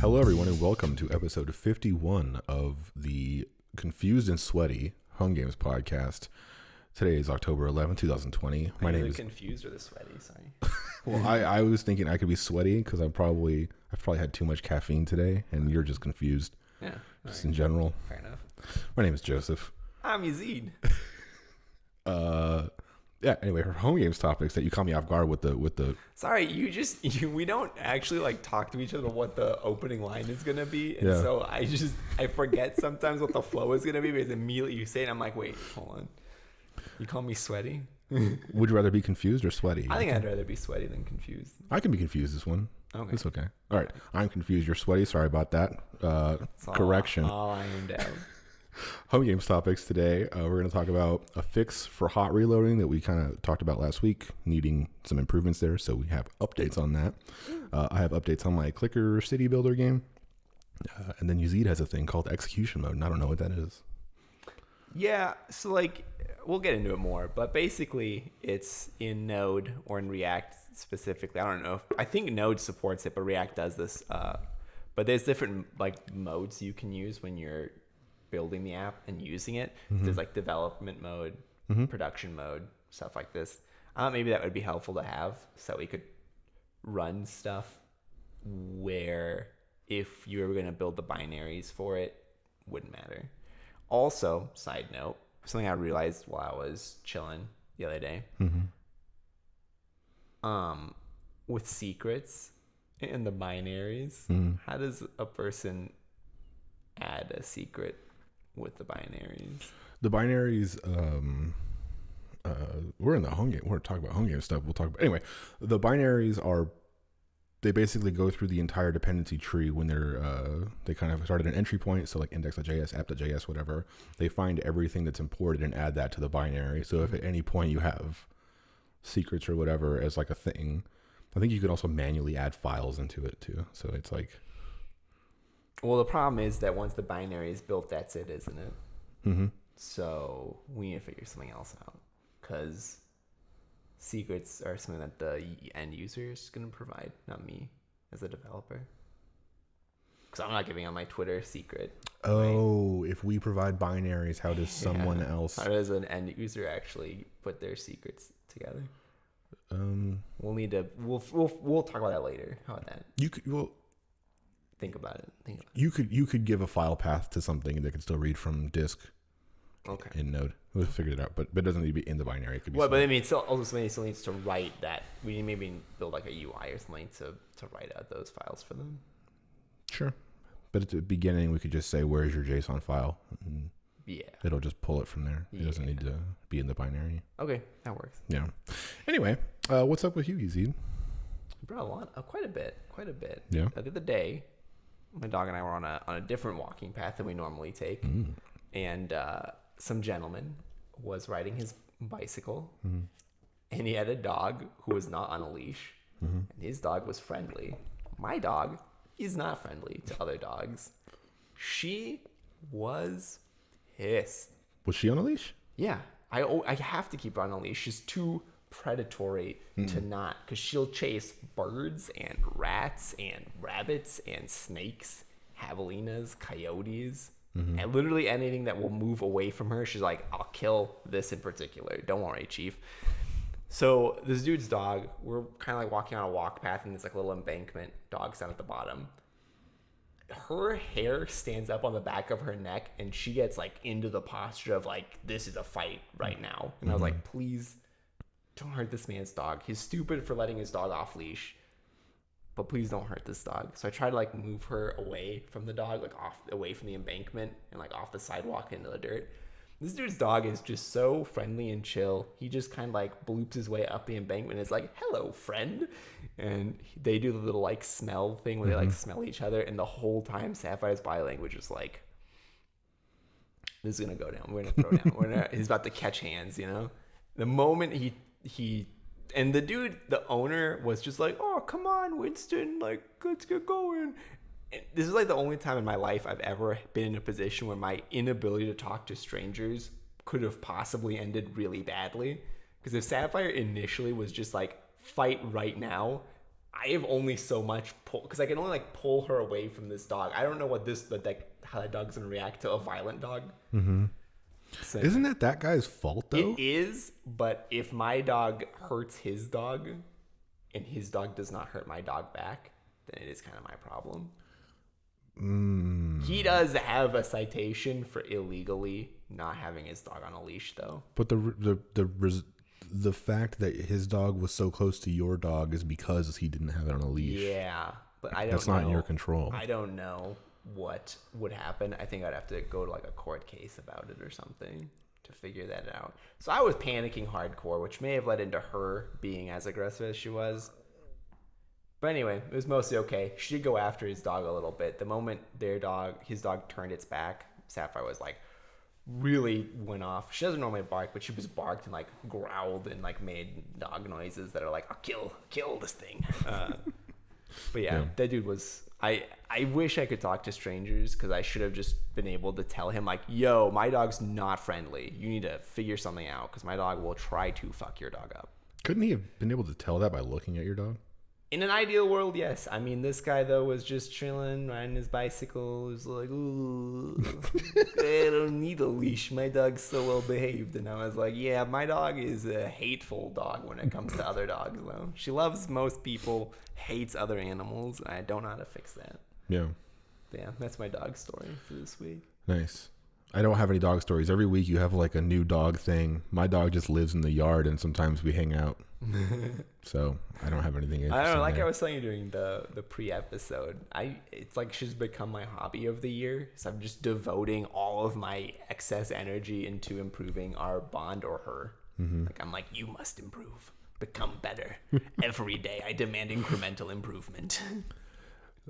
Hello, everyone, and welcome to episode 51 of the Confused and Sweaty Home Games podcast. Today is October 11th, 2020. My name is confused or the sweaty. Sorry. Well, I was thinking I could be sweaty because I've probably had too much caffeine today, and you're just confused. Yeah. Just in general. Fair enough. My name is Joseph. I'm Yazeed. Yeah. Anyway, for home games topics that you caught me off guard with the. Sorry, we don't actually like talk to each other what the opening line is gonna be, and so I forget sometimes what the flow is gonna be because immediately you say it, I'm like, wait, hold on. You call me sweaty? Would you rather be confused or sweaty? I think I'd rather be sweaty than confused. I can be confused this one. Okay. It's okay. All right. I'm confused. You're sweaty. Sorry about that. Correction. All ironed out. Home games topics today. We're going to talk about a fix for hot reloading that we kind of talked about last week, needing some improvements there. So we have updates on that. I have updates on my clicker city builder game. And then Yazeed has a thing called execution mode, and I don't know what that is. Yeah, so like we'll get into it more, but basically it's in Node or in React specifically. I don't know. I think Node supports it, but React does this. But there's different like modes you can use when you're building the app and using it. Mm-hmm. There's like development mode, production mode, stuff like this. Maybe that would be helpful to have so we could run stuff where if you were going to build the binaries for it, wouldn't matter. Also, side note, something I realized while I was chilling the other day, with secrets and the binaries, how does a person add a secret with the binaries? The binaries, we're in the home game. We're talking about home game stuff. We'll talk about anyway. The binaries they basically go through the entire dependency tree when they kind of start at an entry point. So like index.js, app.js, whatever. They find everything that's imported and add that to the binary. So if at any point you have secrets or whatever as like a thing, I think you could also manually add files into it too. So it's like. Well, the problem is that once the binary is built, that's it, isn't it? Mm-hmm. So we need to figure something else out because secrets are something that the end user is going to provide, not me as a developer. Because I'm not giving out my Twitter secret. Oh, right? If we provide binaries, how does someone else? How does an end user actually put their secrets together? We'll need to. We'll talk about that later. How about that? Think about it. You could give a file path to something that could still read from disk. Okay. In Node, we'll figure it out, but it doesn't need to be in the binary. It could be. Well, but I mean, somebody still needs to write that. We maybe build like a UI or something to write out those files for them. Sure, but at the beginning, we could just say, "Where's your JSON file?" And it'll just pull it from there. It doesn't need to be in the binary. Okay, that works. Yeah. Anyway, what's up with you, Yazeed? Bro, quite a bit. Yeah. The other day, my dog and I were on a different walking path than we normally take, and some gentleman was riding his bicycle, and he had a dog who was not on a leash, and his dog was friendly. My dog is not friendly to other dogs. She was pissed. Was she on a leash? Yeah, I have to keep her on a leash. She's too predatory to not, because she'll chase birds and rats and rabbits and snakes, javelinas, coyotes, and literally anything that will move away from her. She's like, I'll kill this in particular. Don't worry, chief. So this dude's dog, we're kind of like walking on a walk path, and there's like a little embankment, dogs down at the bottom. Her hair stands up on the back of her neck, and she gets like into the posture of like, this is a fight right now. And I was like, please don't hurt this man's dog. He's stupid for letting his dog off leash, but please don't hurt this dog. So I tried to like move her away from the dog, like away from the embankment and like off the sidewalk into the dirt. This dude's dog is just so friendly and chill. He just kind of like bloops his way up the embankment and is like, hello, friend. And they do the little like smell thing where they like smell each other. And the whole time Sapphire's body language is like, this is going to go down. We're going to throw down. He's about to catch hands, you know? The moment he and the dude, the owner, was just like, oh, come on, Winston, like, let's get going. And this is like the only time in my life I've ever been in a position where my inability to talk to strangers could have possibly ended really badly. Because if Sapphire initially was just like, fight right now, I have only so much pull because I can only like pull her away from this dog. I don't know what how that dog's gonna react to a violent dog. Mm-hmm. So, Isn't that guy's fault though? it is, but if my dog hurts his dog, and his dog does not hurt my dog back, then it is kind of my problem. He does have a citation for illegally not having his dog on a leash, though. But the fact that his dog was so close to your dog is because he didn't have it on a leash. Yeah, but I don't know. That's not in your control. I don't know what would happen. I think I'd have to go to like a court case about it or something to figure that out. So I was panicking hardcore, which may have led into her being as aggressive as she was. But anyway, it was mostly okay. She did go after his dog a little bit. The moment his dog turned its back, Sapphire was like, really went off. She doesn't normally bark, but she was barked and like growled and like made dog noises that are like, I'll kill this thing. But yeah, that dude was. I wish I could talk to strangers because I should have just been able to tell him like, yo, my dog's not friendly. You need to figure something out because my dog will try to fuck your dog up. Couldn't he have been able to tell that by looking at your dog? In an ideal world, yes. I mean, this guy, though, was just chilling, riding his bicycle. He was like, ooh, I don't need a leash. My dog's so well behaved. And I was like, yeah, my dog is a hateful dog when it comes to other dogs, though. She loves most people, hates other animals, and I don't know how to fix that. Yeah. But yeah, that's my dog story for this week. Nice. I don't have any dog stories. Every week you have like a new dog thing. My dog just lives in the yard and sometimes we hang out. So I don't have anything interesting. I don't know, like there. I was telling you during the pre-episode, it's like she's become my hobby of the year. So I'm just devoting all of my excess energy into improving our bond or her. Mm-hmm. Like I'm like, you must improve, become better. Every day I demand incremental improvement.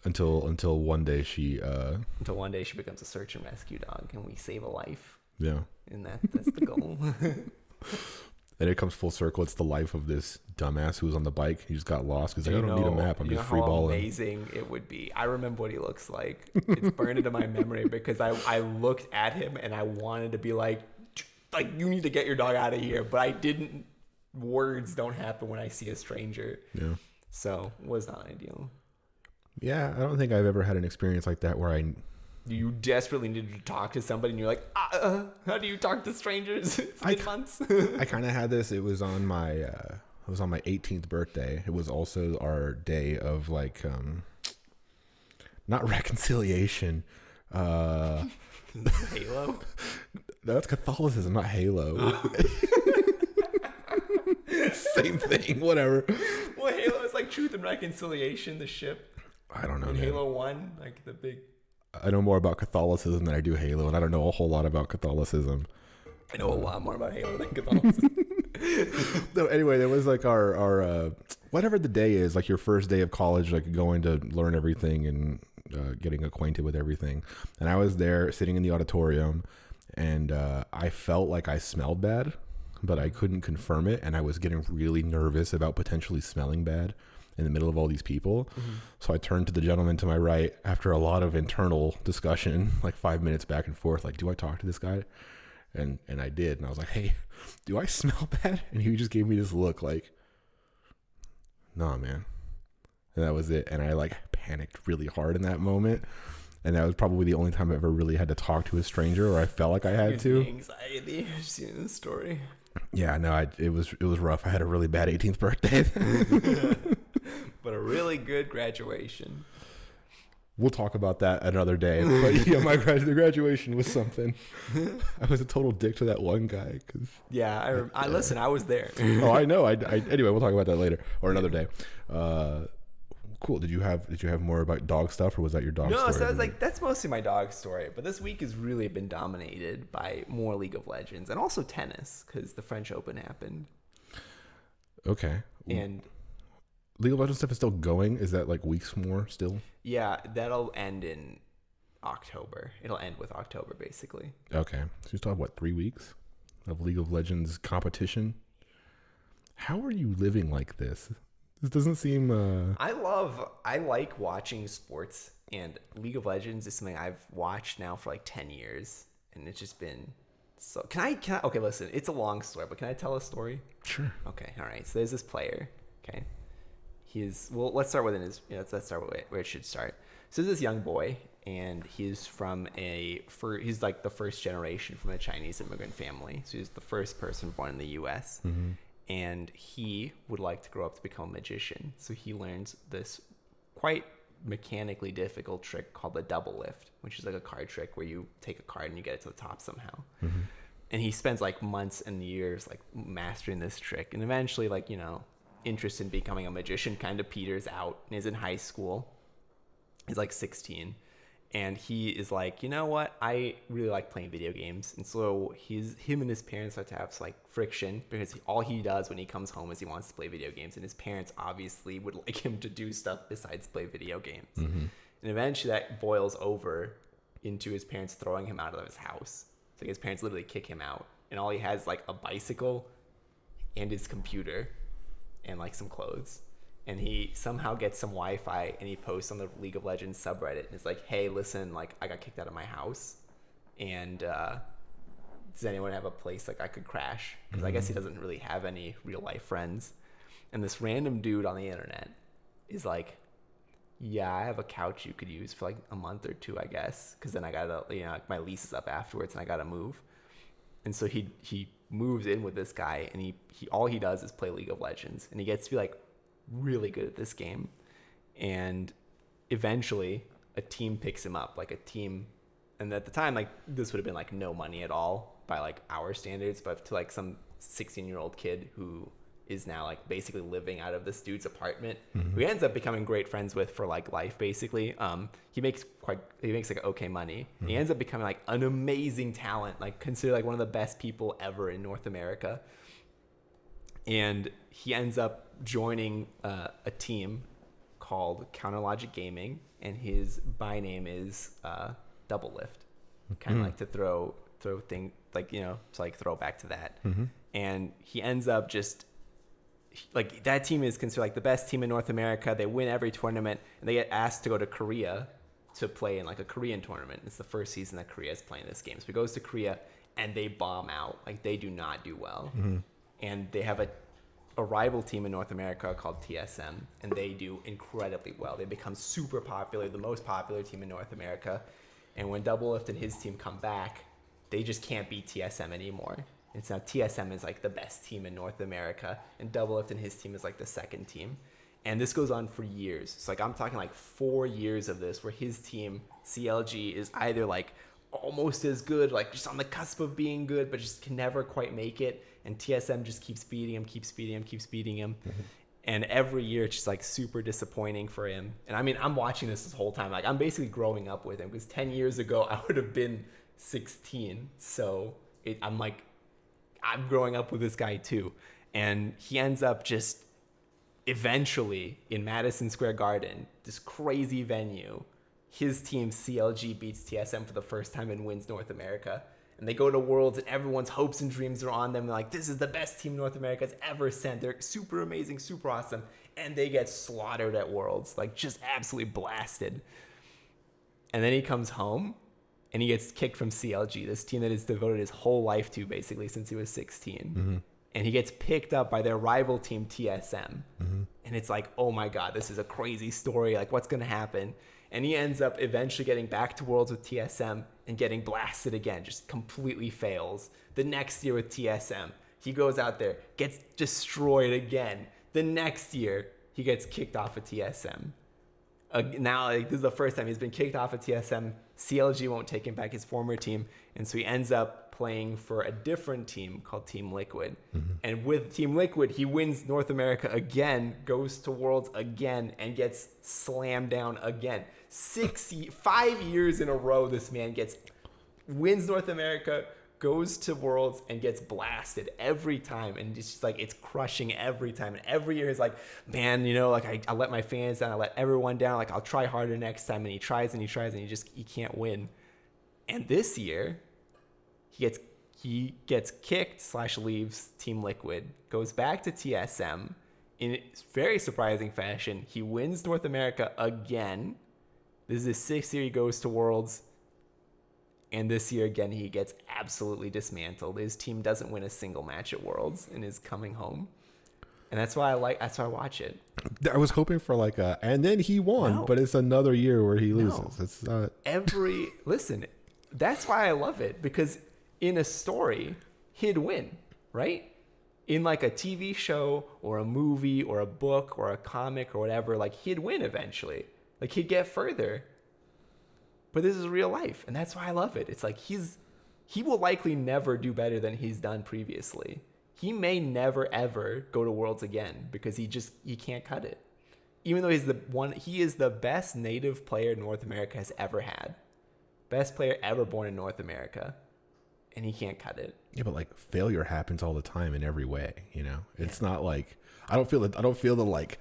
Until one day she becomes a search and rescue dog and we save a life. Yeah. And that's the goal. And it comes full circle. It's the life of this dumbass who was on the bike. He just got lost because I don't need a map. I'm just free balling. How amazing it would be. I remember what he looks like. It's burned into my memory because I looked at him and I wanted to be like you need to get your dog out of here, but I didn't. Words don't happen when I see a stranger. Yeah. So was not ideal. Yeah, I don't think I've ever had an experience like that where you desperately needed to talk to somebody and you're like, how do you talk to strangers? It's been months. I kind of had this. It was on my 18th birthday. It was also our day of like not reconciliation. Halo? No, that's Catholicism, not Halo. Same thing, whatever. Well, Halo is like Truth and Reconciliation, the ship. I don't know. In man. Halo 1, like the big... I know more about Catholicism than I do Halo, and I don't know a whole lot about Catholicism. I know a lot more about Halo than Catholicism. So anyway, there was like our whatever the day is, like your first day of college, like going to learn everything and getting acquainted with everything. And I was there sitting in the auditorium, and I felt like I smelled bad, but I couldn't confirm it, and I was getting really nervous about potentially smelling bad in the middle of all these people. Mm-hmm. So I turned to the gentleman to my right after a lot of internal discussion, like 5 minutes back and forth, like, do I talk to this guy? And I did. And I was like, hey, do I smell bad? And he just gave me this look like, nah, man. And that was it. And I like panicked really hard in that moment. And that was probably the only time I ever really had to talk to a stranger, or I felt like I had to. Anxiety. I've seen this story. Yeah, no, it was rough. I had a really bad 18th birthday. But a really good graduation. We'll talk about that another day. But yeah, the graduation was something. I was a total dick to that one guy. Yeah, I listen. I was there. Oh, I know. Anyway, we'll talk about that later or another day. Cool. Did you have more about dog stuff, or was that your dog story? No, so I was like, that's mostly my dog story. But this week has really been dominated by more League of Legends and also tennis because the French Open happened. Okay. And League of Legends stuff is still going? Is that like weeks more still? Yeah, that'll end in October. It'll end with October, basically. Okay. So you still have, 3 weeks of League of Legends competition? How are you living like this? This doesn't seem... I like watching sports, and League of Legends is something I've watched now for like 10 years, and it's just been... So can I okay, listen, it's a long story, but can I tell a story? Sure. Okay, all right. So there's this player, okay? let's start with let's start with where it should start. So this young boy, and he's from he's like the first generation from a Chinese immigrant family. So he's the first person born in the U.S. And he would like to grow up to become a magician. So he learns this quite mechanically difficult trick called the double lift, which is like a card trick where you take a card and you get it to the top somehow. And he spends like months and years like mastering this trick, and eventually, like, you know, interest in becoming a magician kind of peters out, and he's in high school. He's like 16, and he is like, you know what, I really like playing video games. And so him and his parents start to have like friction, because all he does when he comes home is he wants to play video games, and his parents obviously would like him to do stuff besides play video games. And eventually that boils over into his parents throwing him out of his house. So his parents literally kick him out, and all he has is like a bicycle and his computer and like some clothes. And he somehow gets some Wi-Fi, and he posts on the League of Legends subreddit, and it's like, hey, listen, like, I got kicked out of my house, and does anyone have a place like I could crash? Because I guess he doesn't really have any real life friends. And this random dude on the internet is like, yeah, I have a couch you could use for like a month or two, I guess, because then I gotta, you know, my lease is up afterwards and I gotta move. And so he moves in with this guy, and he all he does is play League of Legends, and he gets to be like really good at this game. And eventually a team picks him up, like a team, and at the time, like, this would have been like no money at all by like our standards, but to like some 16-year-old kid who is now like basically living out of this dude's apartment, who he ends up becoming great friends with for like life, basically. He makes like okay money. He ends up becoming like an amazing talent, like considered like one of the best people ever in North America. And he ends up joining a team called Counterlogic Gaming, and his by name is Double Lift, kind of like to throw things, like, you know, to like throw back to that. And he ends up just like, that team is considered like the best team in North America. They win every tournament, and they get asked to go to Korea to play in like a Korean tournament. It's the first season that Korea is playing this game. So he goes to Korea, and they bomb out. Like, they do not do well. And they have a rival team in North America called TSM, and they do incredibly well. They become super popular, the most popular team in North America. And when Double Lift and his team come back, they just can't beat TSM anymore. And so now TSM is like the best team in North America, and Double Lift and his team is like the second team. And this goes on for years. So like, I'm talking like 4 years of this, where his team, CLG, is either like almost as good, like just on the cusp of being good, but just can never quite make it. And TSM just keeps beating him. And every year it's just like super disappointing for him. And I mean, I'm watching this whole time. Like, I'm basically growing up with him, because 10 years ago I would have been 16. So I'm growing up with this guy too. And he ends up just eventually in Madison Square Garden, this crazy venue, his team CLG beats TSM for the first time and wins North America. And they go to Worlds, and everyone's hopes and dreams are on them. They're like, this is the best team North America has ever sent. They're super amazing, super awesome. And they get slaughtered at Worlds, like just absolutely blasted. And then he comes home, and he gets kicked from CLG, this team that he's devoted his whole life to basically since he was 16. And he gets picked up by their rival team, TSM. And it's like, oh my God, this is a crazy story. Like, what's going to happen? And he ends up eventually getting back to Worlds with TSM and getting blasted again, just completely fails. The next year with TSM, he goes out there, gets destroyed again. The next year, he gets kicked off of TSM. Now, like, this is the first time he's been kicked off of TSM. CLG won't take him back, his former team. And so he ends up playing for a different team called Team Liquid. And with Team Liquid, he wins North America again, goes to Worlds again, and gets slammed down again. 5 years in a row, this man wins North America, goes to Worlds, and gets blasted every time. And it's just like, it's crushing every time. And every year he's like, man, you know, like, I let my fans down, I let everyone down, like, I'll try harder next time. And he tries and he tries, and he can't win. And this year, he gets kicked / leaves Team Liquid, goes back to TSM in very surprising fashion. He wins North America again. This is his 6th year he goes to Worlds. And this year, again, he gets absolutely dismantled. His team doesn't win a single match at Worlds and is coming home. And that's why I watch it. I was hoping for like and then he won, No. but it's another year where he No. loses. It's not. Listen, that's why I love it, because in a story, he'd win, right? In like a TV show or a movie or a book or a comic or whatever, like he'd win eventually. Like he'd get further. But this is real life, and that's why I love it. It's like he will likely never do better than he's done previously. He may never ever go to Worlds again because he can't cut it. Even though he is the best native player North America has ever had. Best player ever born in North America. And he can't cut it. Yeah, but like failure happens all the time in every way, you know? It's not like I don't feel the like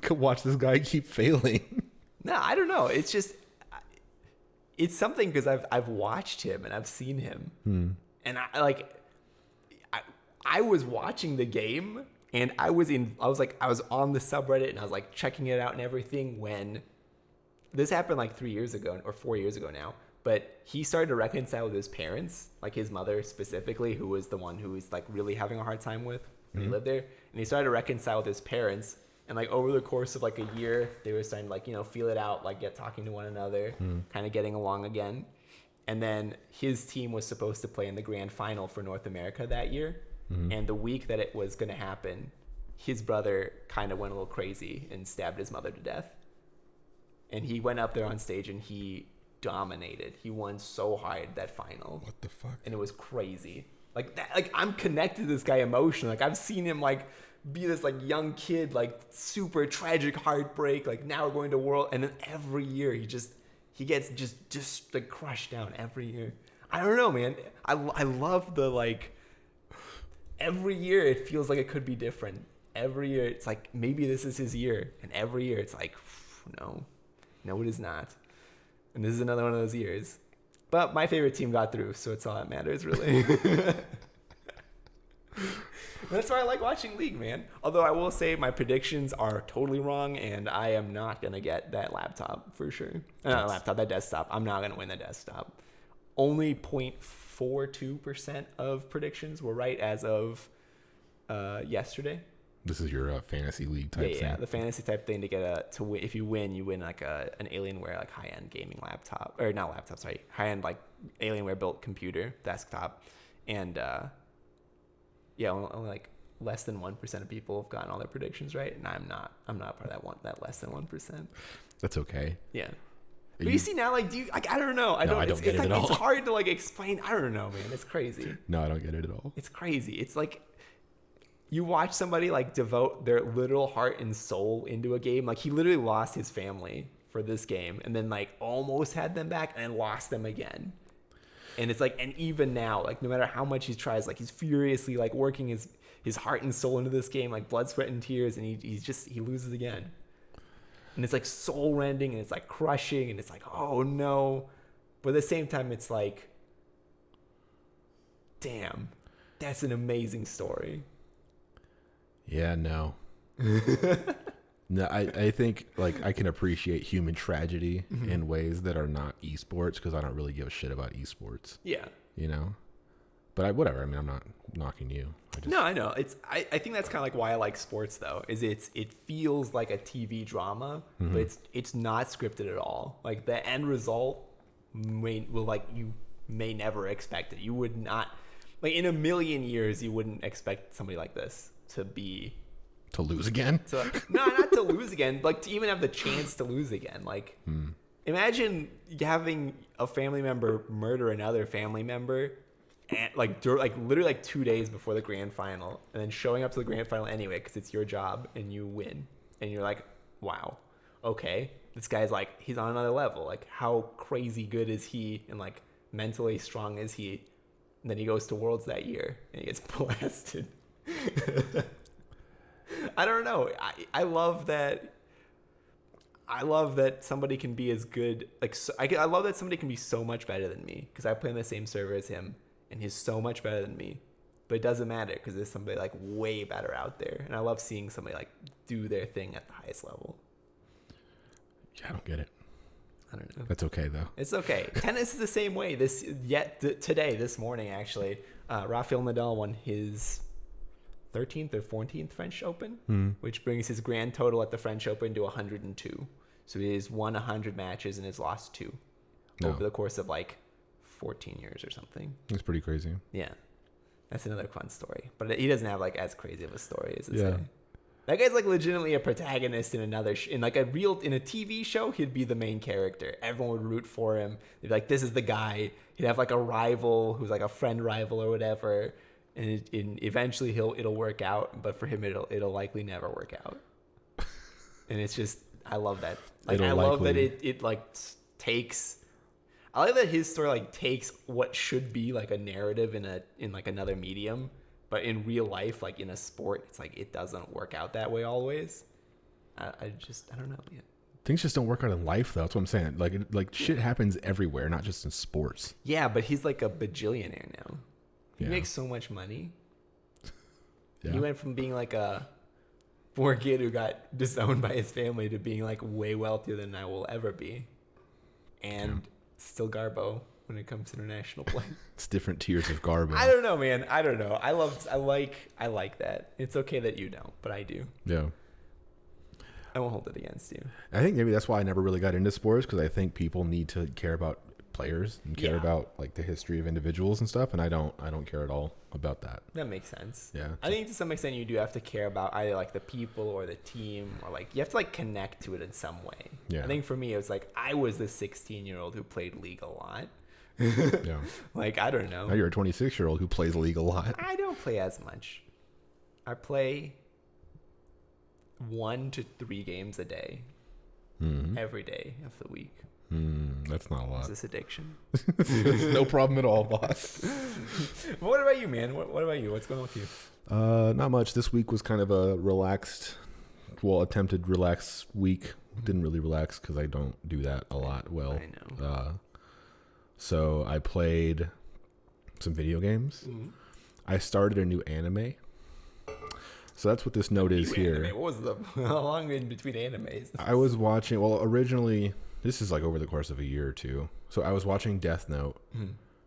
watch this guy keep failing. No, I don't know. It's just it's something because I've watched him and I've seen him. And I was watching the game and I was on the subreddit and I was like checking it out and everything when this happened like 3 years ago or 4 years ago now. But he started to reconcile with his parents, like his mother specifically, who was the one who was like really having a hard time with when he lived there. And he started to reconcile with his parents. And like over the course of like a year, they were starting to like, feel it out, like get talking to one another, kind of getting along again. And then his team was supposed to play in the grand final for North America that year. And the week that it was going to happen, his brother kind of went a little crazy and stabbed his mother to death. And he went up there on stage and he dominated. He won so hard that final. What the fuck? And it was crazy. Like that, like I'm connected to this guy emotionally. Like I've seen him like be this like young kid, like super tragic heartbreak. Like now we're going to World, and then every year he gets just like crushed down every year. I don't know, man. I love the like. Every year it feels like it could be different. Every year it's like maybe this is his year, and every year it's like no, it is not. And this is another one of those years. But my favorite team got through, so it's all that matters, really. That's why I like watching League, man. Although I will say my predictions are totally wrong, and I am not going to get that laptop for sure. That desktop. I'm not going to win the desktop. Only 0.42% of predictions were right as of yesterday. This is your fantasy league type thing. Yeah, the fantasy type thing to win. If you win like an Alienware like high end gaming laptop, or not laptop, sorry, high end like Alienware built computer desktop, and only like less than 1% of people have gotten all their predictions right, and I'm not part of that less than 1%. That's okay. Yeah. But you see now, like, I don't know. I don't get it at all. It's hard to like explain. I don't know, man. It's crazy. No, I don't get it at all. It's crazy. It's like. You watch somebody like devote their literal heart and soul into a game. Like he literally lost his family for this game and then like almost had them back and then lost them again. And it's like, and even now, like no matter how much he tries, like he's furiously like working his heart and soul into this game, like blood, sweat, and tears. And he loses again. And it's like soul rending and it's like crushing and it's like, oh no. But at the same time, it's like, damn, that's an amazing story. Yeah, no. No, I think like I can appreciate human tragedy in ways that are not esports because I don't really give a shit about esports. Yeah. You know? But whatever. I mean, I'm not knocking you. No, I know. I think that's kind of like why I like sports though, is it feels like a TV drama, but it's not scripted at all. Like the end result you may never expect it. You would not, like in a million years, you wouldn't expect somebody like this to lose again. No, not to lose again, like to even have the chance to lose again. Like imagine having a family member murder another family member and literally like 2 days before the grand final and then showing up to the grand final anyway because it's your job and you win and you're like, wow, okay, this guy's like, he's on another level. Like how crazy good is he and like mentally strong is he? And then he goes to Worlds that year and he gets blasted. I don't know. I love that. I love that somebody can be as good. Like I love that somebody can be so much better than me because I play on the same server as him, and he's so much better than me. But it doesn't matter because there's somebody like way better out there, and I love seeing somebody like do their thing at the highest level. Yeah, I don't get it. I don't know. That's okay though. It's okay. Tennis is the same way. This morning actually, Rafael Nadal won his 13th or 14th French Open, which brings his grand total at the French Open to 102. So he has won 100 matches and has lost 2 over the course of like 14 years or something. It's pretty crazy. Yeah. That's another fun story. But he doesn't have like as crazy of a story as this guy. That guy's like legitimately a protagonist in another in a TV show. He'd be the main character. Everyone would root for him. They'd be like, "This is the guy." He'd have like a rival who's like a friend rival or whatever, and eventually it'll work out. But for him, it'll likely never work out. And it's just, I love that. Like, I love that it like takes. I like that his story like takes what should be like a narrative in like another medium. But in real life, like in a sport, it's like it doesn't work out that way always. I don't know. Yeah. Things just don't work out in life, though. That's what I'm saying. Like shit happens everywhere, not just in sports. Yeah, but he's like a bajillionaire now. He makes so much money. Yeah. He went from being like a poor kid who got disowned by his family to being like way wealthier than I will ever be, and still Garbo when it comes to international play. It's different tiers of Garbo. I don't know, man. I don't know. I like that. It's okay that you don't, but I do. Yeah. I won't hold it against you. I think maybe that's why I never really got into sports, because I think people need to care about players and care about like the history of individuals and stuff, and I don't care at all about that. That makes sense. Yeah. I think to some extent you do have to care about either like the people or the team, or like you have to like connect to it in some way. Yeah. I think for me it was like I was the 16-year-old who played League a lot. Yeah. Like, I don't know. Now you're a 26-year-old who plays League a lot. I don't play as much. I play 1 to 3 games a day. Every day of the week. That's not a lot. Is this addiction? No problem at all, boss. What about you, man? What about you? What's going on with you? Not much. This week was kind of a attempted relaxed week. Didn't really relax because I don't do that a lot. Well, I know. So I played some video games. I started a new anime. So that's what this note is here. Anime? What was how long in between animes? I was watching, originally, this is like over the course of a year or two. So I was watching Death Note,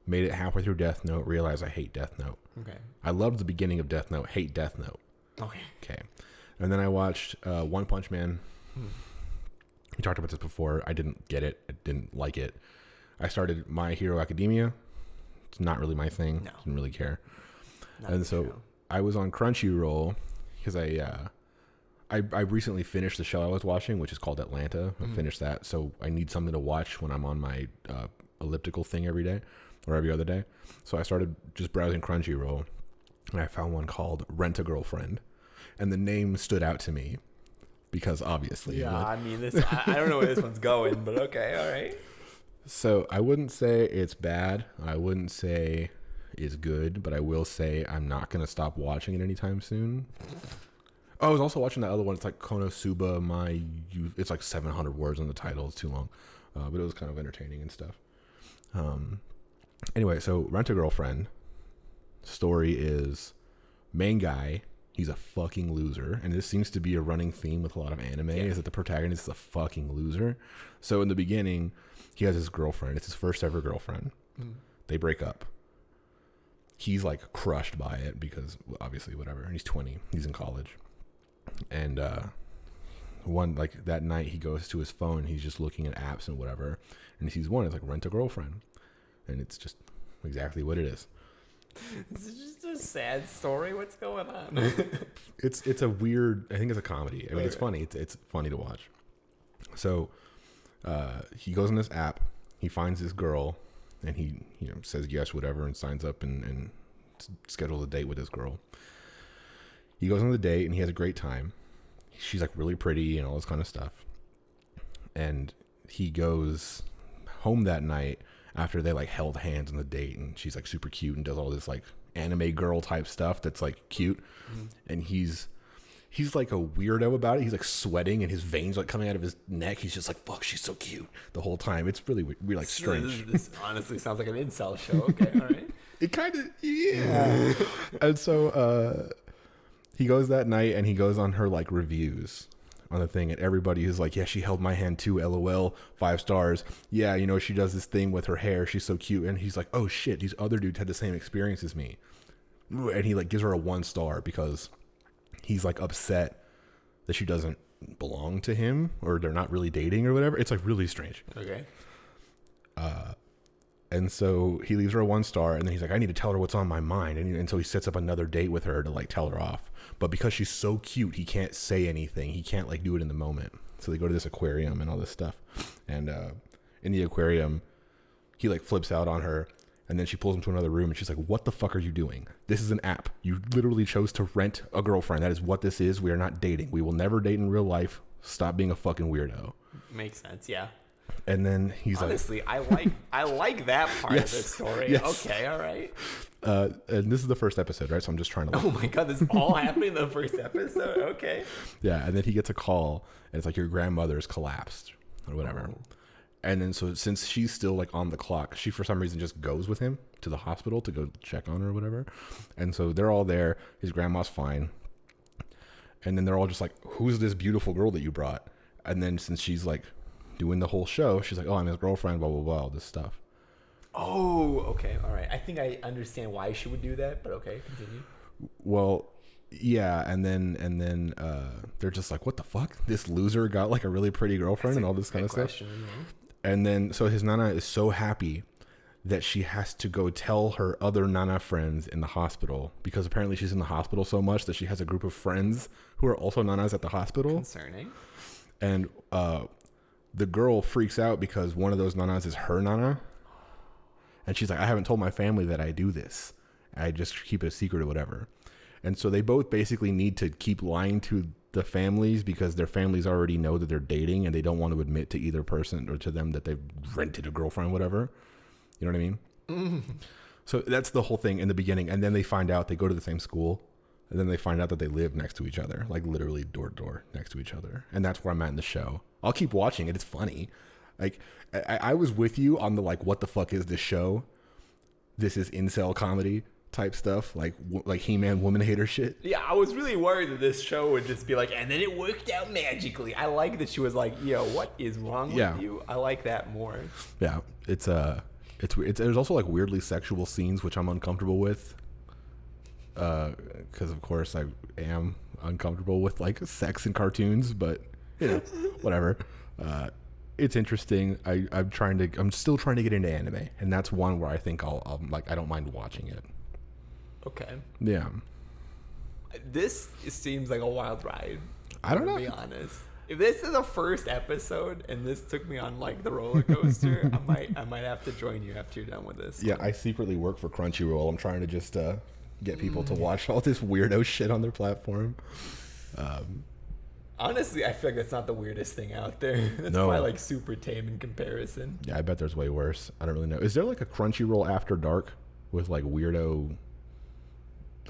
made it halfway through Death Note, realized I hate Death Note. Okay. I loved the beginning of Death Note, hate Death Note. Okay. And then I watched One Punch Man. We talked about this before. I didn't get it. I didn't like it. I started My Hero Academia. It's not really my thing. No. Didn't really care. And so I was on Crunchyroll because I recently finished the show I was watching, which is called Atlanta. I finished that, so I need something to watch when I'm on my elliptical thing every day or every other day. So I started just browsing Crunchyroll, and I found one called Rent a Girlfriend, and the name stood out to me because obviously. Yeah, I mean, I don't know where this one's going, but okay, all right. So I wouldn't say it's bad. I wouldn't say it's good, but I will say I'm not going to stop watching it anytime soon. Oh, I was also watching that other one. It's like Konosuba It's like 700 words on the title. It's too long. But it was kind of entertaining and stuff. Anyway, so Rent a Girlfriend. Story is main guy. He's a fucking loser. And this seems to be a running theme with a lot of anime, is that the protagonist is a fucking loser. So in the beginning, he has his girlfriend. It's his first ever girlfriend. They break up. He's like crushed by it because obviously whatever. And he's 20. He's in college. And that night he goes to his phone. He's just looking at apps and whatever. And he sees one. It's like Rent a Girlfriend. And it's just exactly what it is. This is just a sad story. What's going on? It's a weird. I think it's a comedy. I mean, it's funny. It's funny to watch. So he goes on this app. He finds this girl, and he says yes, whatever, and signs up and schedules a date with this girl. He goes on the date, and he has a great time. She's like really pretty and all this kind of stuff. And he goes home that night after they like held hands on the date, and she's like super cute and does all this like anime girl type stuff that's like cute. And he's like a weirdo about it. He's like sweating and his veins like coming out of his neck. He's just like, fuck, she's so cute the whole time. It's really weird, like strange. This honestly sounds like an incel show. Okay, all right. It kind of, yeah. And so he goes that night and he goes on her like reviews on the thing, and everybody is like, yeah, she held my hand too, LOL, 5 stars. Yeah, she does this thing with her hair, she's so cute. And he's like, oh shit, these other dudes had the same experience as me. and he like gives her a 1 star because he's like upset that she doesn't belong to him or they're not really dating or whatever. It's like really strange. Okay. And so he leaves her a 1 star, and then he's like, I need to tell her what's on my mind. And so he sets up another date with her to like tell her off. But because she's so cute, he can't say anything. He can't like do it in the moment. So they go to this aquarium and all this stuff. And in the aquarium, he like flips out on her, and then she pulls him to another room, and she's like, what the fuck are you doing? This is an app. You literally chose to rent a girlfriend. That is what this is. We are not dating. We will never date in real life. Stop being a fucking weirdo. Makes sense, yeah. And then he's honestly, I like that part of the story. Yes. Okay, all right. And this is the first episode, right? So I'm just trying to. Oh my god, this is all happening in the first episode. Okay. Yeah, and then he gets a call, and it's like your grandmother's collapsed or whatever. Oh. And then so since she's still like on the clock, she for some reason just goes with him to the hospital to go check on her or whatever. And so they're all there. His grandma's fine. And then they're all just like, "Who's this beautiful girl that you brought?" And then since she's like doing the whole show, she's like, "Oh, I'm his girlfriend, blah blah blah, all this stuff." Oh, okay, all right. I think I understand why she would do that, but okay, continue. Well, yeah, and then they're just like, "What the fuck? This loser got like a really pretty girlfriend and all this kind of stuff." Yeah. And then so his nana is so happy that she has to go tell her other nana friends in the hospital, because apparently she's in the hospital so much that she has a group of friends who are also nanas at the hospital. Concerning. And the girl freaks out because one of those nanas is her nana. And she's like, I haven't told my family that I do this. I just keep it a secret or whatever. And so they both basically need to keep lying to the families because their families already know that they're dating and they don't want to admit to either person or to them that they've rented a girlfriend, whatever. You know what I mean? Mm. So that's the whole thing in the beginning. And then they find out they go to the same school. And then they find out that they live next to each other, like literally door to door next to each other. And that's where I'm at in the show. I'll keep watching it. It's funny. Like I was with you on the like, what the fuck is this show? This is incel comedy type stuff, like He-Man woman hater shit. Yeah, I was really worried that this show would just be like, and then it worked out magically. I like that she was like, yo, what is wrong with you? I like that more. Yeah, it's there's also like weirdly sexual scenes, which I'm uncomfortable with. Because of course I am uncomfortable with like sex in cartoons, but you know, whatever. It's interesting. I'm still trying to get into anime, and that's one where I think I'll like, I don't mind watching it. Okay. Yeah. This seems like a wild ride. I don't know. To be honest, if this is the first episode and this took me on like the roller coaster, I might have to join you after you're done with this. Yeah, I secretly work for Crunchyroll. I'm trying to just get people to watch all this weirdo shit on their platform. Honestly, I feel like that's not the weirdest thing out there. That's probably like super tame in comparison. Yeah, I bet there's way worse. I don't really know. Is there like a Crunchyroll After Dark with like weirdo?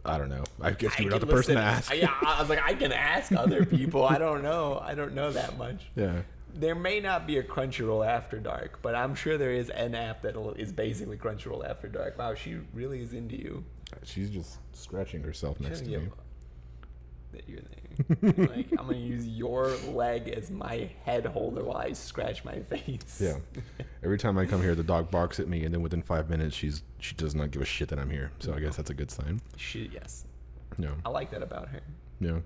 I don't know. I guess you're not the person to ask. Yeah, I was like, I can ask other people. I don't know. I don't know that much. Yeah. There may not be a Crunchyroll After Dark, but I'm sure there is an app that is basically Crunchyroll After Dark. Wow, she really is into you. She's just scratching herself next to me. That you're there. Like, I'm gonna use your leg as my head holder while I scratch my face. Yeah. Every time I come here, the dog barks at me, and then within 5 minutes, she does not give a shit that I'm here. So I guess that's a good sign. Yes. Yeah. I like that about her. Yeah.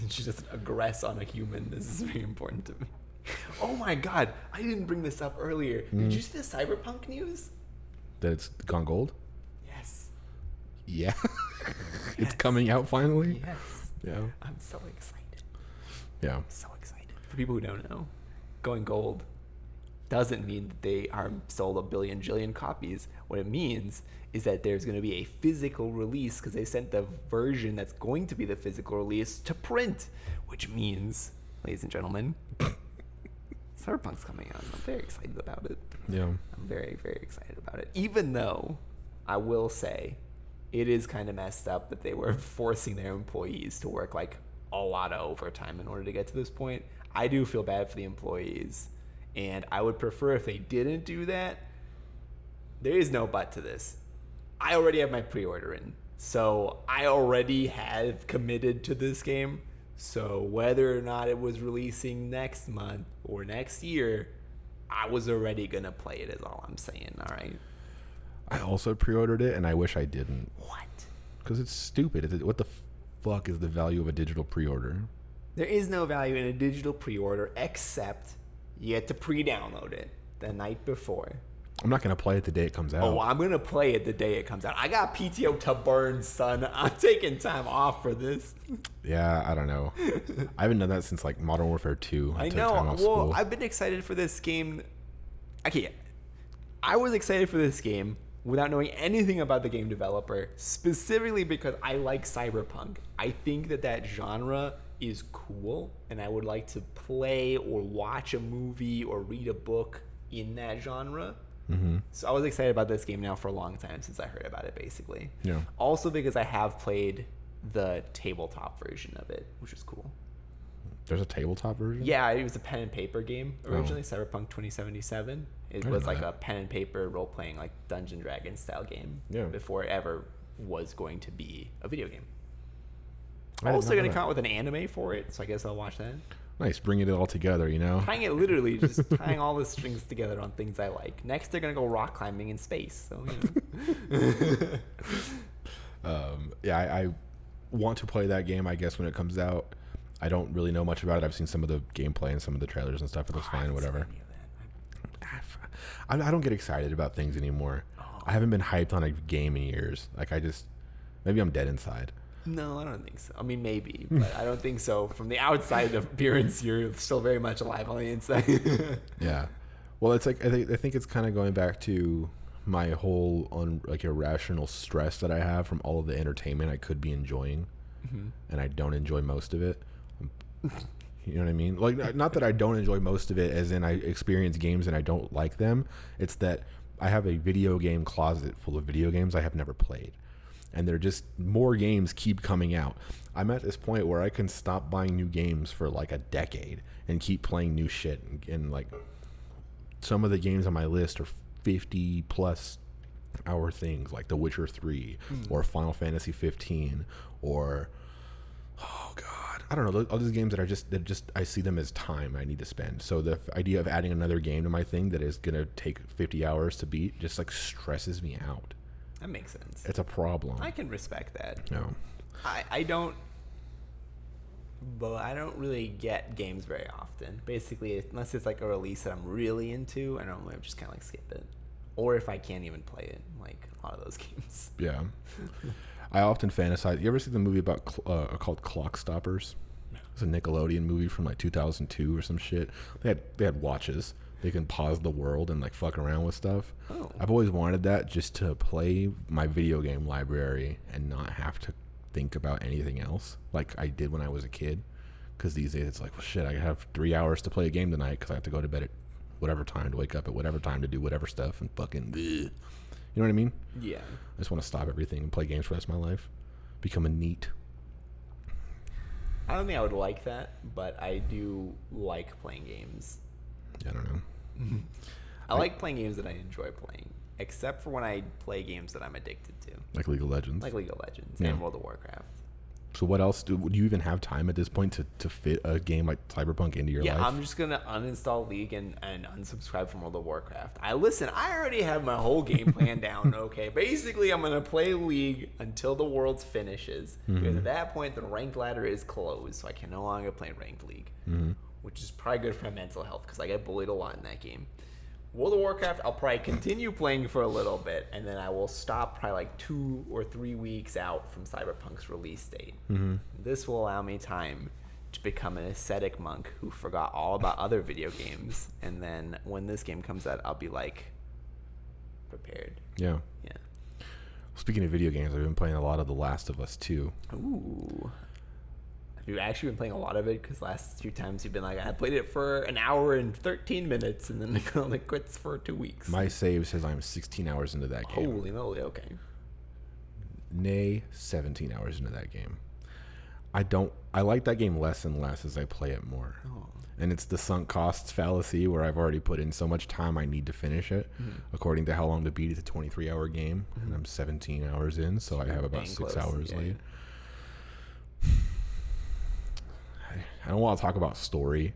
She doesn't aggress on a human. This is very important to me. Oh my god, I didn't bring this up earlier. Did you see the Cyberpunk news? That it's gone gold? Yes. Yeah. It's coming out finally? Yes. Yeah. I'm so excited. Yeah. So excited. For people who don't know, going gold doesn't mean that they are sold 1 billion jillion copies. What it means is that there's going to be a physical release because they sent the version that's going to be the physical release to print, which means, ladies and gentlemen, Cyberpunk's coming out. I'm very excited about it. Yeah. I'm very, very excited about it. Even though I will say it is kind of messed up that they were forcing their employees to work like a lot of overtime in order to get to this point. I do feel bad for the employees, and I would prefer if they didn't do that. There is no but to this. I already have my pre-order in, so I already have committed to this game. So whether or not it was releasing next month or next year, I was already going to play it, is all I'm saying, all right? I also pre-ordered it, and I wish I didn't. What? Because it's stupid. What the fuck is the value of a digital pre-order? There is no value in a digital pre-order except you get to pre-download it the night before. I'm not going to play it the day it comes out. Oh, I'm going to play it the day it comes out. I got PTO to burn, son. I'm taking time off for this. Yeah, I don't know. I haven't done that since like Modern Warfare 2. I took know. time off school. I've been excited for this game. Okay, I was excited for this game without knowing anything about the game developer, specifically because I like cyberpunk. I think that genre is cool, and I would like to play or watch a movie or read a book in that genre. Mm-hmm. So I was excited about this game now for a long time since I heard about it, basically. Yeah. Also because I have played the tabletop version of it, which is cool. There's a tabletop version? Yeah, it was a pen and paper game originally, Cyberpunk 2077. It was like a pen and paper role-playing, like Dungeon Dragon style game before it ever was going to be a video game. Also going to come out with an anime for it, so I guess I'll watch that. Nice, bringing it all together, you know? Tying it literally, just tying all the strings together on things I like. Next, they're going to go rock climbing in space, so, you know. I want to play that game, I guess, when it comes out. I don't really know much about it. I've seen some of the gameplay and some of the trailers and stuff. It looks fine, whatever. I don't get excited about things anymore. I haven't been hyped on a game in years. Like, maybe I'm dead inside. No, I don't think so. I mean, maybe, but I don't think so. From the outside appearance, you're still very much alive on the inside. Yeah. Well, it's like, I think it's kind of going back to my whole irrational stress that I have from all of the entertainment I could be enjoying, and I don't enjoy most of it. You know what I mean? Like, not that I don't enjoy most of it, as in I experience games and I don't like them. It's that I have a video game closet full of video games I have never played. And they're just, more games keep coming out. I'm at this point where I can stop buying new games for like a decade and keep playing new shit. And like, some of the games on my list are 50 plus hour things, like The Witcher 3 or Final Fantasy 15 or, oh god, I don't know, all these games that I see them as time I need to spend. So the idea of adding another game to my thing that is gonna take 50 hours to beat just like stresses me out. That makes sense. It's a problem. I can respect that. No. I don't really get games very often. Basically, unless it's like a release that I'm really into, I normally just kind of like skip it. Or if I can't even play it, like a lot of those games. Yeah. I often fantasize. You ever see the movie about called Clock Stoppers? It's a Nickelodeon movie from like 2002 or some shit. They had watches. They can pause the world and like fuck around with stuff. Oh. I've always wanted that, just to play my video game library and not have to think about anything else like I did when I was a kid. Because these days it's like, well, shit, I have 3 hours to play a game tonight because I have to go to bed at whatever time, to wake up at whatever time, to do whatever stuff, and fucking bleh. You know what I mean? Yeah. I just want to stop everything and play games for the rest of my life. Become a neat. I don't think I would like that, but I do like playing games. I don't know. I like playing games that I enjoy playing, except for when I play games that I'm addicted to. Like League of Legends? Like League of Legends and World of Warcraft. So what else? Do you even have time at this point to fit a game like Cyberpunk into your life? Yeah, I'm just going to uninstall League and unsubscribe from World of Warcraft. I already have my whole game plan down, okay? Basically, I'm going to play League until the world finishes. Because at that point, the ranked ladder is closed, so I can no longer play ranked League. Which is probably good for my mental health, because I get bullied a lot in that game. World of Warcraft, I'll probably continue playing for a little bit, and then I will stop probably like 2 or 3 weeks out from Cyberpunk's release date. This will allow me time to become an ascetic monk who forgot all about other video games, and then when this game comes out, I'll be like prepared. Yeah. Speaking of video games, I've been playing a lot of The Last of Us 2. Ooh. You've actually been playing a lot of it, because last few times you've been like, I played it for an hour and 13 minutes, and then it only quits for 2 weeks. My save says I'm 16 hours into that game. Holy moly, okay. Nay, 17 hours into that game. I like that game less and less as I play it more. Oh. And it's the sunk costs fallacy, where I've already put in so much time I need to finish it. According to how long to beat, it's a 23-hour game, and I'm 17 hours in, so I have about 6 hours left. I don't want to talk about story,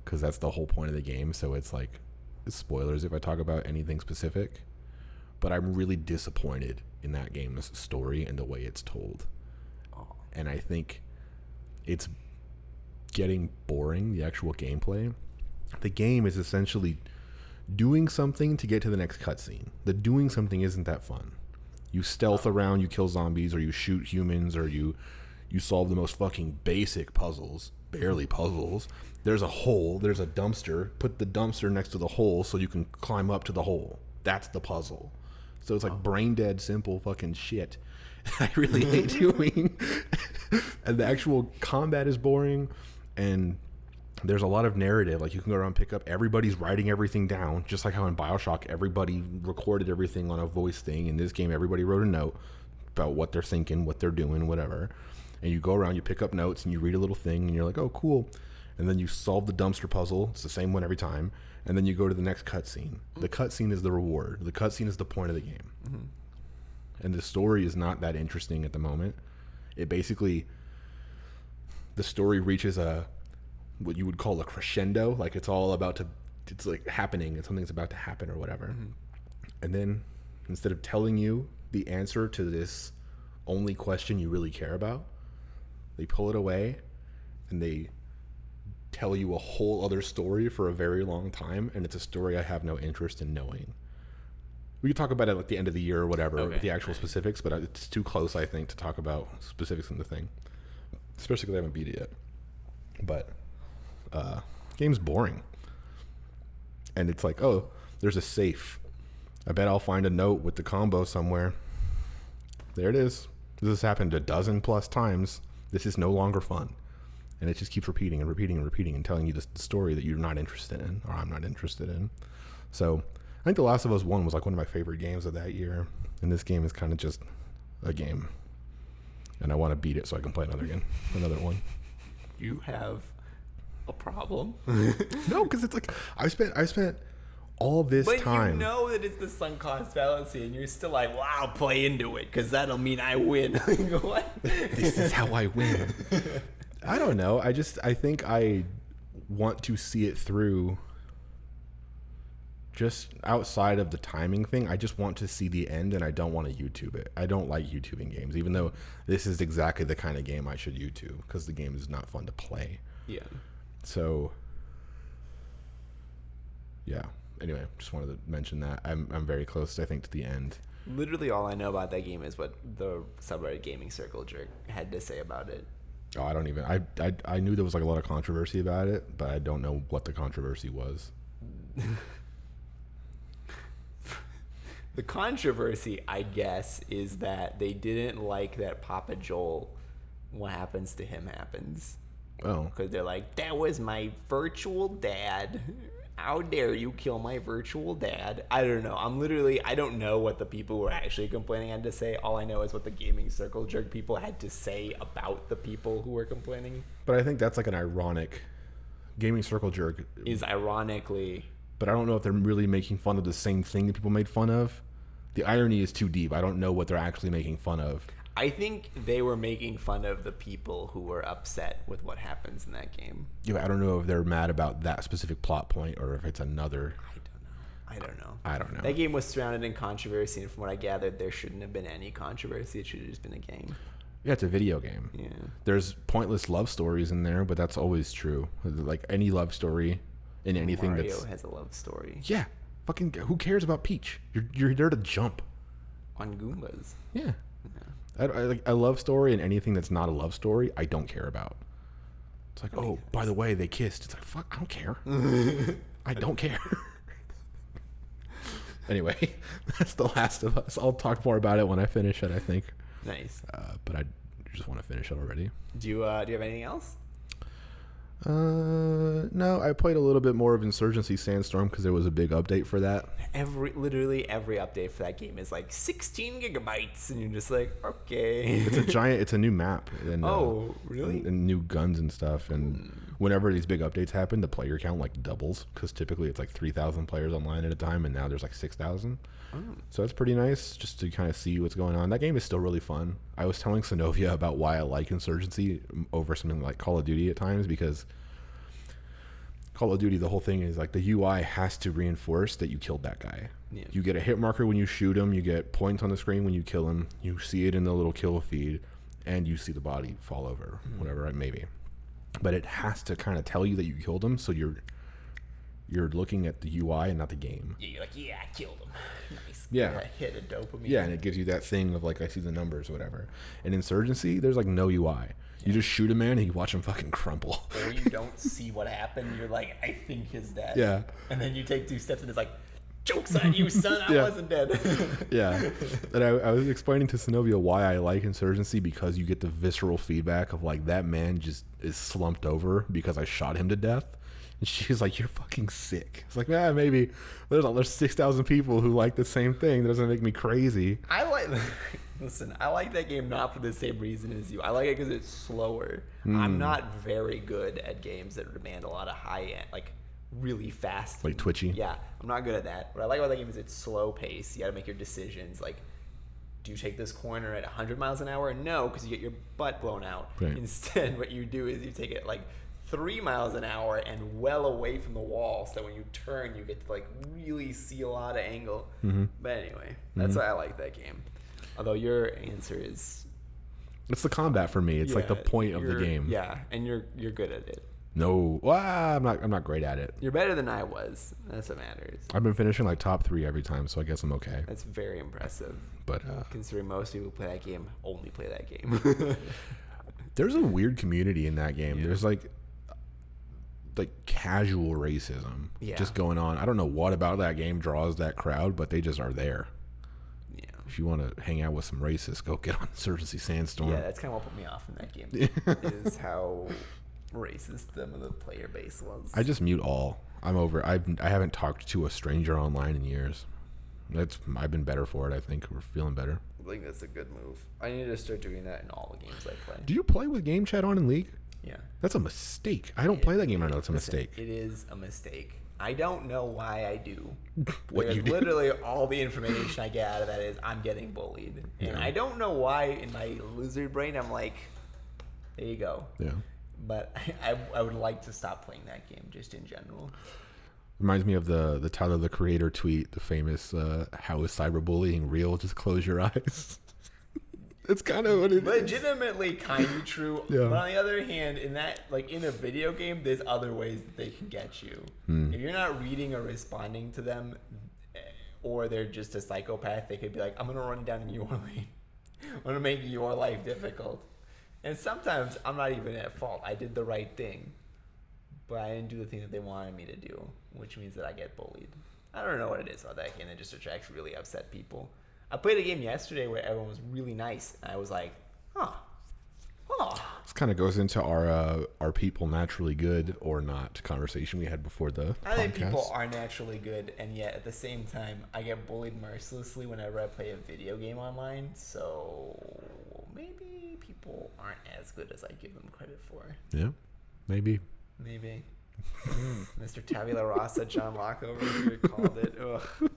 because that's the whole point of the game. So it's like, it's spoilers if I talk about anything specific. but I'm really disappointed in that game's story and the way it's told. And I think it's getting boring, the actual gameplay. The game is essentially doing something to get to the next cutscene. The doing something isn't that fun. You stealth around, you kill zombies, or you shoot humans, or you solve the most fucking basic puzzles. Barely puzzles. There's a hole, there's a dumpster. Put the dumpster next to the hole so you can climb up to the hole. That's the puzzle. So it's like brain dead, simple fucking shit. I really hate doing. And the actual combat is boring, and there's a lot of narrative. Like, you can go around and pick up, everybody's writing everything down, just like how in BioShock everybody recorded everything on a voice thing. In this game, everybody wrote a note about what they're thinking, what they're doing, whatever. And you go around, you pick up notes, and you read a little thing, and you're like, oh, cool. And then you solve the dumpster puzzle. It's the same one every time. And then you go to the next cutscene. The cutscene is the reward. The cutscene is the point of the game. Mm-hmm. And the story is not that interesting at the moment. It basically, the story reaches what you would call a crescendo. Like, it's all about to, it's like happening, and something's about to happen or whatever. Mm-hmm. And then instead of telling you the answer to this only question you really care about, they pull it away and they tell you a whole other story for a very long time. And it's a story I have no interest in knowing. We could talk about it at the end of the year or whatever, the actual specifics, but it's too close, I think, to talk about specifics in the thing, especially because I haven't beat it yet. But game's boring. And it's like, oh, there's a safe. I bet I'll find a note with the combo somewhere. There it is. This has happened a dozen plus times. This is no longer fun. And it just keeps repeating and repeating and repeating and telling you the story that you're not interested in, or I'm not interested in. So I think The Last of Us 1 was like one of my favorite games of that year. And this game is kind of just a game. And I want to beat it so I can play another one. You have a problem? No, because it's like I spent all this time. But you know that it's the sunk cost fallacy, and you're still like, well, I'll play into it because that'll mean I win. What? This is how I win. I don't know. I think I want to see it through. Just outside of the timing thing, I just want to see the end, and I don't want to YouTube it. I don't like YouTubing games, even though this is exactly the kind of game I should YouTube, because the game is not fun to play. Yeah. So, yeah. Anyway, just wanted to mention that. I'm very close, I think, to the end. Literally all I know about that game is what the subreddit Gaming Circle jerk had to say about it. Oh, I don't even... I knew there was like a lot of controversy about it, but I don't know what the controversy was. The controversy, I guess, is that they didn't like that Papa Joel, what happens to him happens. Oh. Because they're like, that was my virtual dad. How dare you kill my virtual dad? I don't know. I don't know what the people who were actually complaining had to say. All I know is what the Gaming Circle jerk people had to say about the people who were complaining. But I think that's like an ironic... Gaming Circle jerk... is ironically... But I don't know if they're really making fun of the same thing that people made fun of. The irony is too deep. I don't know what they're actually making fun of. I think they were making fun of the people who were upset with what happens in that game. Yeah, I don't know if they're mad about that specific plot point or if it's another... I don't know. That game was surrounded in controversy, and from what I gathered, there shouldn't have been any controversy. It should have just been a game. Yeah, it's a video game. Yeah. There's pointless love stories in there, but that's always true. Like any love story in anything Mario has a love story. Yeah. Fucking who cares about Peach? You're there to jump. On Goombas. Yeah. I like a love story and anything that's not a love story, I don't care about. It's like, oh, by the way, they kissed. It's like, fuck, I don't care. I don't care. Anyway, that's The Last of Us. I'll talk more about it when I finish it, I think. Nice. But I just want to finish it already. Do you have anything else? No, I played a little bit more of Insurgency Sandstorm because there was a big update for that. Literally every update for that game is like 16 gigabytes, and you're just like, okay. It's a new map. And, really? And new guns and stuff. And whenever these big updates happen, the player count like doubles because typically it's like 3,000 players online at a time, and now there's like 6,000. So that's pretty nice just to kind of see what's going on. That game is still really fun. I was telling Synovia about why I like Insurgency over something like Call of Duty at times, because Call of Duty, the whole thing is like the UI has to reinforce that you killed that guy. Yeah. You get a hit marker when you shoot him. You get points on the screen when you kill him. You see it in the little kill feed, and you see the body fall over, whatever it may be. But it has to kind of tell you that you killed him, so you're looking at the UI and not the game. Yeah, you're like, yeah, I killed him. Nice. Yeah. That hit of dopamine. Yeah, and it gives you that thing of like, I see the numbers or whatever. In Insurgency, there's like no UI. You just shoot a man and you watch him fucking crumple. Or you don't see what happened. You're like, I think he's dead. Yeah. And then you take 2 steps and it's like, joke's on you, son. I Yeah. wasn't dead. Yeah. And I was explaining to Synovia why I like Insurgency, because you get the visceral feedback of like, that man just is slumped over because I shot him to death. And she's like, you're fucking sick. It's like, maybe there's 6,000 people who like the same thing. That doesn't make me crazy. Listen, I like that game not for the same reason as you. I like it because it's slower. I'm not very good at games that demand a lot of high end, like really fast. Like twitchy? Yeah, I'm not good at that. What I like about that game is it's slow pace. You got to make your decisions. Like, do you take this corner at 100 miles an hour? No, because you get your butt blown out. Right. Instead, what you do is you take it like 3 miles an hour and well away from the wall, so when you turn, you get to like really see a lot of angle. But anyway, that's why I like that game. Although your answer is, It's the combat for me. It's like the point of the game. Yeah, and you're good at it. No, I'm not great at it. You're better than I was. That's what matters. I've been finishing like top 3 every time, so I guess I'm okay. That's very impressive. But Considering most people who play that game only play that game. there's a weird community in that game. Yeah. There's like casual racism just going on. I don't know what about that game draws that crowd, but they just are there. Yeah. If you want to hang out with some racists, go get on Insurgency Sandstorm. Yeah, that's kind of what put me off in that game. Is how racist some of the player base was. I just mute all. I'm over. I haven't talked to a stranger online in years. I've been better for it. I think we're feeling better. I think that's a good move. I need to start doing that in all the games I play. Do you play with game chat on in League? Yeah. That's a mistake. I don't play that game. I know it's a mistake. It is a mistake. I don't know why I do. What you do? Literally all the information I get out of that is I'm getting bullied. And I don't know why in my lizard brain I'm like, there you go. Yeah. But I would like to stop playing that game just in general. Reminds me of the Tyler the Creator tweet, the famous "How is cyberbullying real? Just close your eyes." It's kind of what it is. Legitimately kind of true. Yeah. But on the other hand, in that, like in a video game, there's other ways that they can get you. If you're not reading or responding to them, or they're just a psychopath, they could be like, I'm going to run down in your lane. I'm going to make your life difficult. And sometimes I'm not even at fault. I did the right thing, but I didn't do the thing that they wanted me to do, which means that I get bullied. I don't know what it is about that game that just attracts really upset people. I played a game yesterday where everyone was really nice, and I was like, oh. This kind of goes into our people naturally good or not conversation we had before the I think podcast. people are naturally good, and yet at the same time, I get bullied mercilessly whenever I play a video game online, so maybe people aren't as good as I give them credit for. Yeah, maybe. Maybe. Mr. Tabula Rasa, John Locke over here called it. Ugh.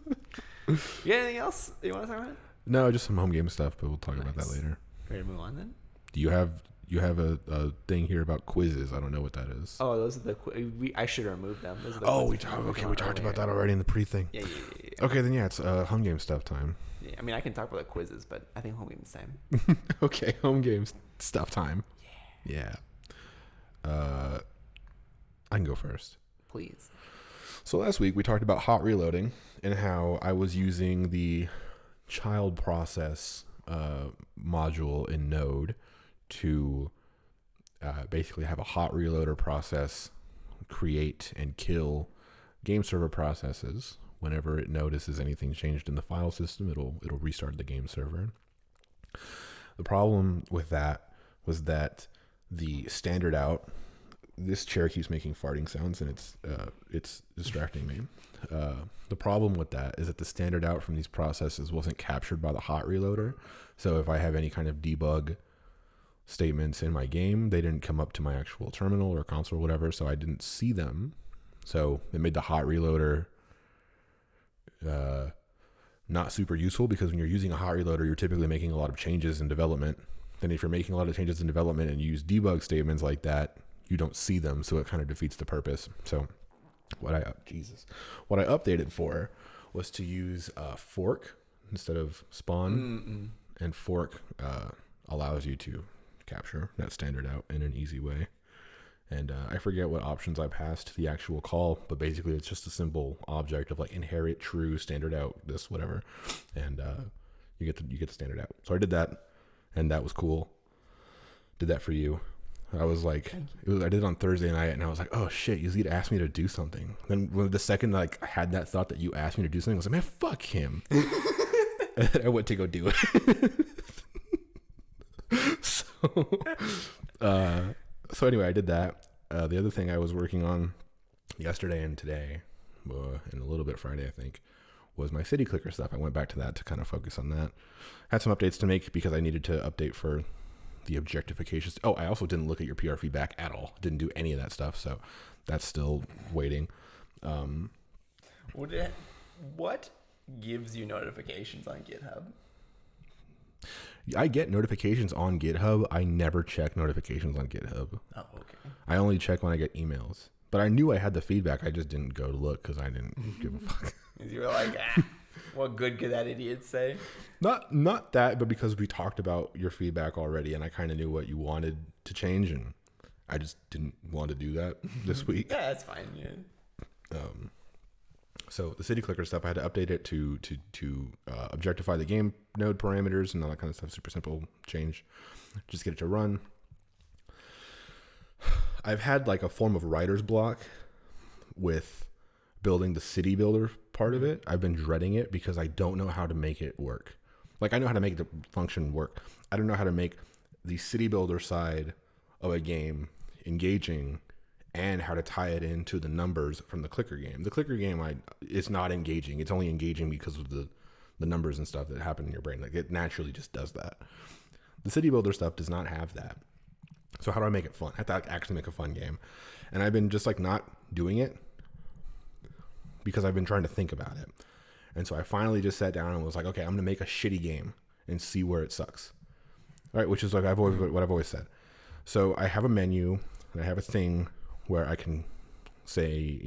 You got anything else you want to talk about? No, just some home game stuff, but we'll talk about that later. Ready to move on then? Do you have a thing here about quizzes? I don't know what that is. Oh, those are I should have removed them. Those are the Oh, we quizzes talked about that already in the pre-thing. Yeah. Okay, then yeah, it's home game stuff time. Yeah, I mean, I can talk about the quizzes, but I think home game's time. Okay, home games stuff time. Yeah. I can go first. Please. So last week we talked about hot reloading and how I was using the child process module in Node to basically have a hot reloader process create and kill game server processes. Whenever it notices anything changed in the file system, it'll restart the game server. The problem with that was that the standard out, this chair keeps making farting sounds and it's distracting me. The problem with that is that the standard out from these processes wasn't captured by the hot reloader. So if I have any kind of debug statements in my game, they didn't come up to my actual terminal or console or whatever, so I didn't see them. So it made the hot reloader not super useful, because when you're using a hot reloader, you're typically making a lot of changes in development. Then if you're making a lot of changes in development and you use debug statements like that, you don't see them, so it kind of defeats the purpose. So What I updated for was to use fork instead of spawn, and fork allows you to capture that standard out in an easy way. And I forget what options I passed to the actual call, but basically it's just a simple object of like inherit, true, standard out, this, whatever, and you get the standard out. So I did that, and that was cool. Did that for you. I was like, I did it on Thursday night, and I was like, oh shit, Yazeed asked me to do something. Then when the second like I had that thought that you asked me to do something, I was like, man, fuck him. And I went to go do it. So anyway, I did that. The other thing I was working on yesterday and today, and a little bit Friday, I think, was my city clicker stuff. I went back to that to kind of focus on that. Had some updates to make because I needed to update for the objectifications. Oh, I also didn't look at your PR feedback at all. Didn't do any of that stuff, so that's still waiting. What gives you notifications on GitHub? I get notifications on GitHub. I never check notifications on GitHub. Oh, okay. I only check when I get emails. But I knew I had the feedback. I just didn't go to look because I didn't give a fuck. You were like, what good could that idiot say? Not that, but because we talked about your feedback already, and I kind of knew what you wanted to change, and I just didn't want to do that this week. Yeah, that's fine. Yeah. So the city clicker stuff, I had to update it to objectify the game node parameters and all that kind of stuff. Super simple change. Just get it to run. I've had like a form of writer's block with building the city builder part of it. I've been dreading it because I don't know how to make it work. Like I know how to make the function work. I don't know how to make the city builder side of a game engaging and how to tie it into the numbers from the clicker game. The clicker game, it's not engaging. It's only engaging because of the numbers and stuff that happen in your brain. Like it naturally just does that. The city builder stuff does not have that. So how do I make it fun? I have to actually make a fun game. And I've been just like not doing it because I've been trying to think about it. And so I finally just sat down and was like, okay, I'm going to make a shitty game and see where it sucks. All right, which is like what I've always said. So I have a menu and I have a thing where I can say,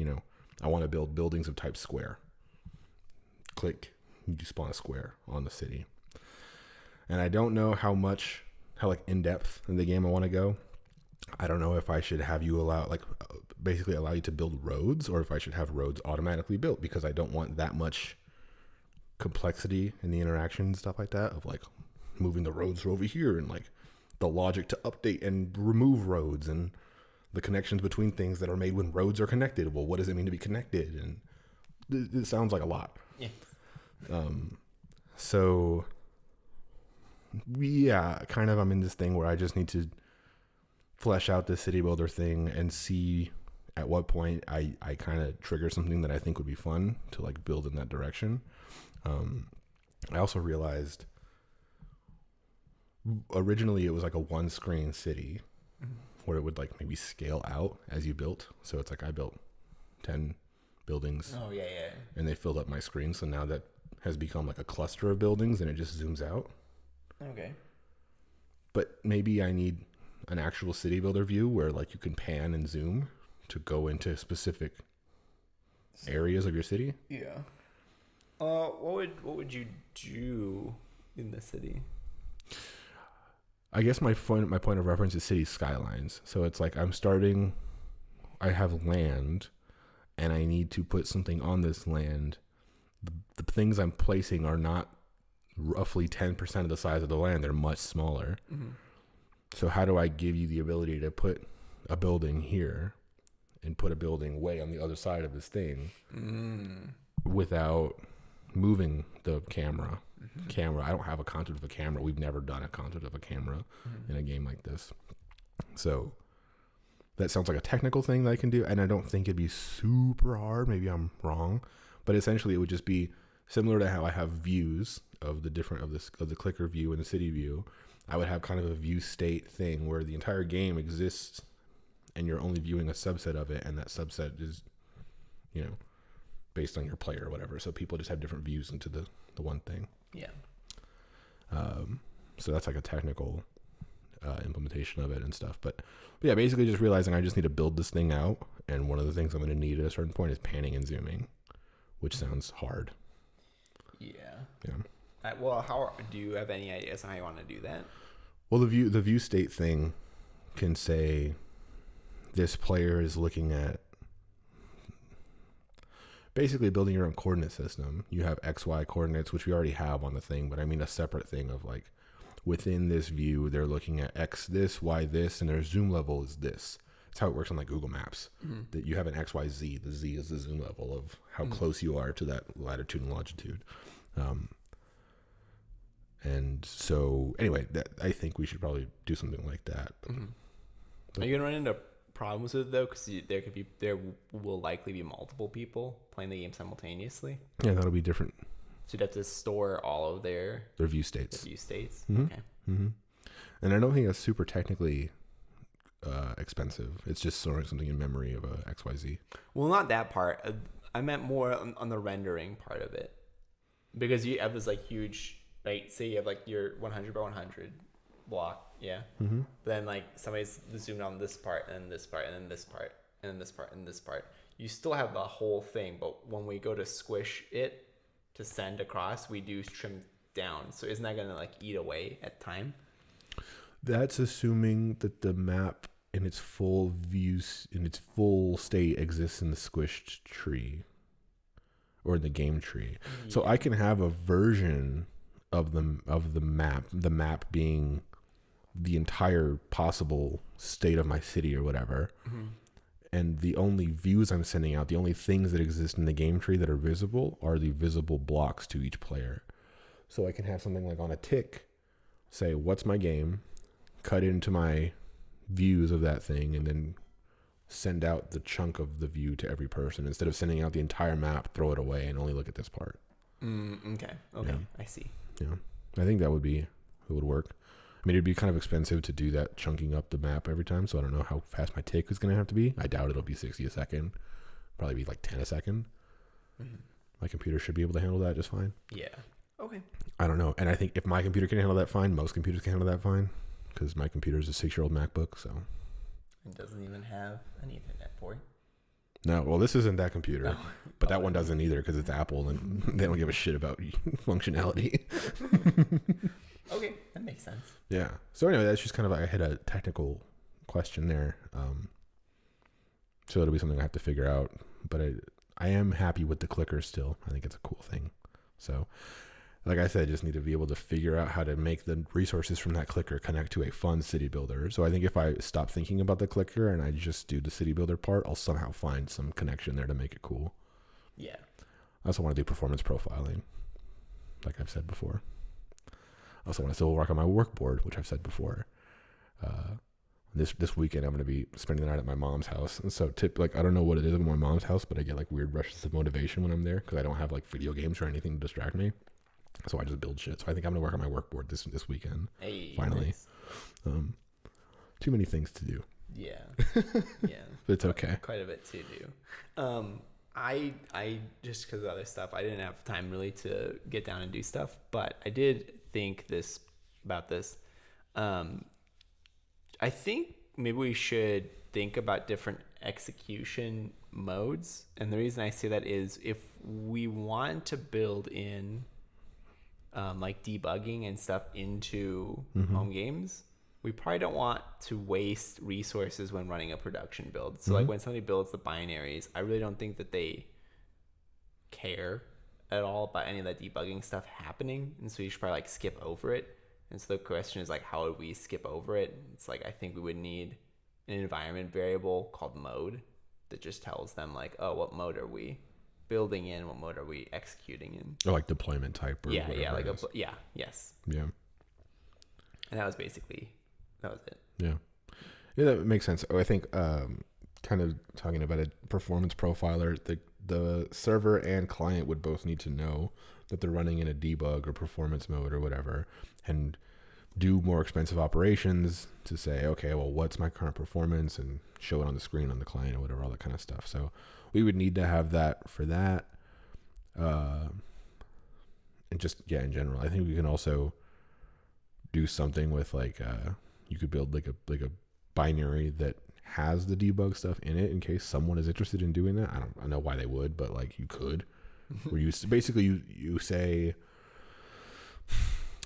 I want to build buildings of type square. Click, you spawn a square on the city. And I don't know how like in depth in the game I want to go. I don't know if I should have you basically allow you to build roads, or if I should have roads automatically built, because I don't want that much complexity in the interaction and stuff like that of like moving the roads over here and like the logic to update and remove roads and the connections between things that are made when roads are connected. Well, what does it mean to be connected? And it sounds like a lot. Yeah. So yeah, kind of I'm in this thing where I just need to flesh out this city builder thing and see at what point I kind of trigger something that I think would be fun to like build in that direction. I also realized originally it was like a one screen city where it would like maybe scale out as you built. So it's like I built 10 buildings. Oh, yeah. And they filled up my screen. So now that has become like a cluster of buildings and it just zooms out. Okay. But maybe I need an actual city builder view where like you can pan and zoom to go into specific areas of your city. Yeah. What would you do in the city? I guess my point of reference is city skylines. So it's like I have land and I need to put something on this land. The things I'm placing are not roughly 10% of the size of the land. They're much smaller. Mm-hmm. So how do I give you the ability to put a building here and put a building way on the other side of this thing without moving the camera? I don't have a concept of a camera. We've never done a concept of a camera in a game like this. So that sounds like a technical thing that I can do, and I don't think it'd be super hard. Maybe I'm wrong, but essentially it would just be similar to how I have views of the different of the clicker view and the city view. I would have kind of a view state thing where the entire game exists and you're only viewing a subset of it, and that subset is, based on your player or whatever. So people just have different views into the one thing. Yeah. So that's like a technical implementation of it and stuff. But yeah, basically just realizing I just need to build this thing out And one of the things I'm going to need at a certain point is panning and zooming, which sounds hard. Yeah. Yeah. Well, how do you have any ideas on how you want to do that? Well, the view state thing can say this player is looking at basically building your own coordinate system. You have XY coordinates, which we already have on the thing, but I mean a separate thing of like within this view, they're looking at X this, Y this, and their zoom level is this. That's how it works on like Google Maps. Mm-hmm. That you have an XYZ. The Z is the zoom level of how close you are to that latitude and longitude. And so anyway, I think we should probably do something like that. Are you gonna run into problems with it though? Because there will likely be multiple people playing the game simultaneously. Yeah, that'll be different. So you'd have to store all of their view states. Mm-hmm. Okay. Mm-hmm. And I don't think that's super technically expensive. It's just storing something in memory of a XYZ. Well, not that part. I meant more on the rendering part of it, because you have this like huge, right? Say you have like your 100 by 100 block, yeah. Mm-hmm. Then like somebody's zoomed on this part and this part and then this part and then this part and this part. You still have the whole thing, but when we go to squish it to send across, we do trim down. So isn't that gonna like eat away at time? That's assuming that the map in its full views, in its full state, exists in the squished tree or in the game tree. Yeah. So I can have a version of the map being the entire possible state of my city or whatever. Mm-hmm. And the only views I'm sending out, the only things that exist in the game tree that are visible are the visible blocks to each player. So I can have something like on a tick, say, what's my game? Cut into my views of that thing, and then send out the chunk of the view to every person. Instead of sending out the entire map, throw it away and only look at this part. Okay. Yeah. I see. Yeah. I think it would work. I mean, it'd be kind of expensive to do that, chunking up the map every time, so I don't know how fast my tick is going to have to be. I doubt it'll be 60 a second. Probably be like 10 a second. Mm-hmm. My computer should be able to handle that just fine. Yeah. Okay. I don't know. And I think if my computer can handle that fine, most computers can handle that fine, because my computer is a 6-year-old MacBook, so. It doesn't even have an Ethernet port. No, well, this isn't that computer, but that one doesn't either, because it's Apple, and they don't give a shit about functionality. Okay, that makes sense. Yeah. So anyway, that's just kind of, I had a technical question there. So it'll be something I have to figure out, but I am happy with the clicker still. I think it's a cool thing. So like I said, I just need to be able to figure out how to make the resources from that clicker connect to a fun city builder. So I think if I stop thinking about the clicker and I just do the city builder part, I'll somehow find some connection there to make it cool. Yeah. I also want to do performance profiling, like I've said before. I also want to still work on my workboard, which I've said before. This weekend, I'm going to be spending the night at my mom's house. And so I don't know what it is at my mom's house, but I get like weird rushes of motivation when I'm there because I don't have like video games or anything to distract me. So I just build shit. So I think I'm going to work on my workboard this weekend. Hey, finally. Nice. Too many things to do. Yeah. Yeah. But it's okay. Quite a bit to do. I just because of other stuff, I didn't have time really to get down and do stuff, but I did think about this. I think maybe we should think about different execution modes. And the reason I say that is if we want to build in like debugging and stuff into home games, we probably don't want to waste resources when running a production build. So like when somebody builds the binaries, I really don't think that they care at all about any of that debugging stuff happening. And so you should probably like skip over it. And so the question is like, how would we skip over it? It's like, I think we would need an environment variable called mode that just tells them like, oh, what mode are we building in? What mode are we executing in? Or like deployment type or whatever. Yeah, yes. Yeah. And that was it. Yeah. Yeah, that makes sense. I think kind of talking about a performance profiler, the server and client would both need to know that they're running in a debug or performance mode or whatever, and do more expensive operations to say, okay, well, what's my current performance, and show it on the screen on the client or whatever, all that kind of stuff. So we would need to have that for that. And just, yeah, in general, I think we can also do something with like, you could build like a binary that has the debug stuff in it in case someone is interested in doing that. I don't know why they would, but like you could. Where you basically you say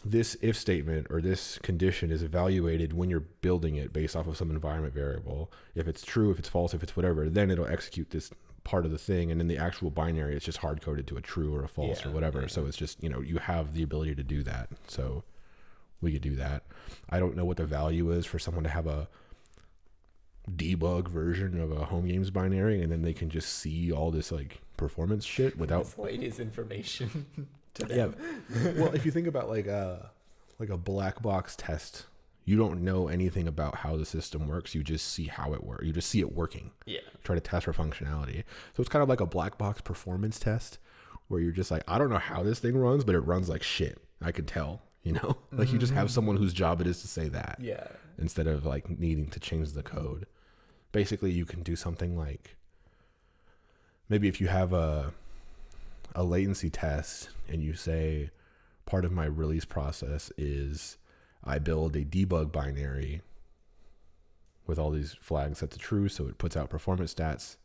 this if statement or this condition is evaluated when you're building it based off of some environment variable. If it's true, if it's false, if it's whatever, then it'll execute this part of the thing, and then the actual binary it's just hard coded to a true or a false or whatever. Yeah. So it's just, you have the ability to do that. So we could do that. I don't know what the value is for someone to have a debug version of a home games binary, and then they can just see all this like performance shit without miscellaneous information to them. Yeah. Well, if you think about like a black box test, you don't know anything about how the system works. You just see how it works. You just see it working. Yeah. Try to test for functionality. So it's kind of like a black box performance test where you're just like, I don't know how this thing runs, but it runs like shit. I can tell, like you just have someone whose job it is to say that. Yeah. Instead of like needing to change the code. Basically, you can do something like maybe if you have a latency test and you say part of my release process is I build a debug binary with all these flags set to true, so it puts out performance stats,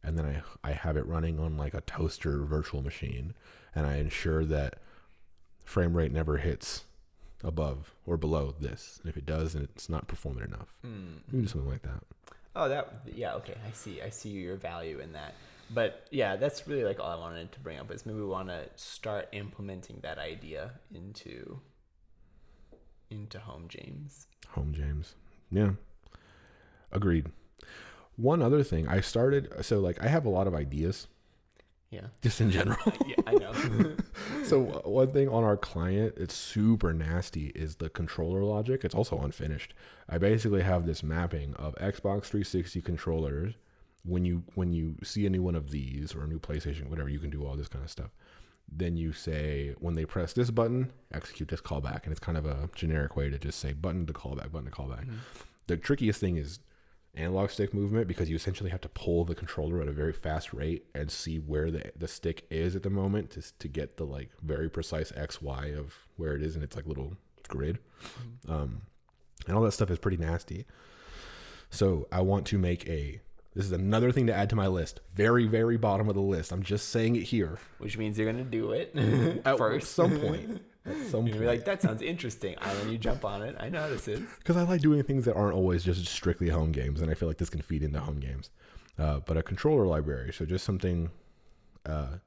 and then I have it running on like a toaster virtual machine, and I ensure that frame rate never hits above or below this. And if it does, then it's not performant enough. You can do something like that. Oh, okay. I see your value in that. But yeah, that's really like all I wanted to bring up is maybe we want to start implementing that idea into home games. Home games. Yeah. Agreed. One other thing I have a lot of ideas. Yeah. Just in general. Yeah, I know. So one thing on our client, it's super nasty, is the controller logic. It's also unfinished. I basically have this mapping of Xbox 360 controllers. When you see a new one of these or a new PlayStation, whatever, you can do all this kind of stuff. Then you say, when they press this button, execute this callback. And it's kind of a generic way to just say button to callback, button to callback. Mm-hmm. The trickiest thing is analog stick movement, because you essentially have to pull the controller at a very fast rate and see where the stick is at the moment to get the like very precise XY of where it is, and it's like little grid. Mm-hmm. And all that stuff is pretty nasty. So I want to make this is another thing to add to my list. Very, very bottom of the list. I'm just saying it here. Which means you're going to do it at some point. You're like, that sounds interesting. And then you jump on it. I know how this is. Because I like doing things that aren't always just strictly home games. And I feel like this can feed into home games. But a controller library. So just something that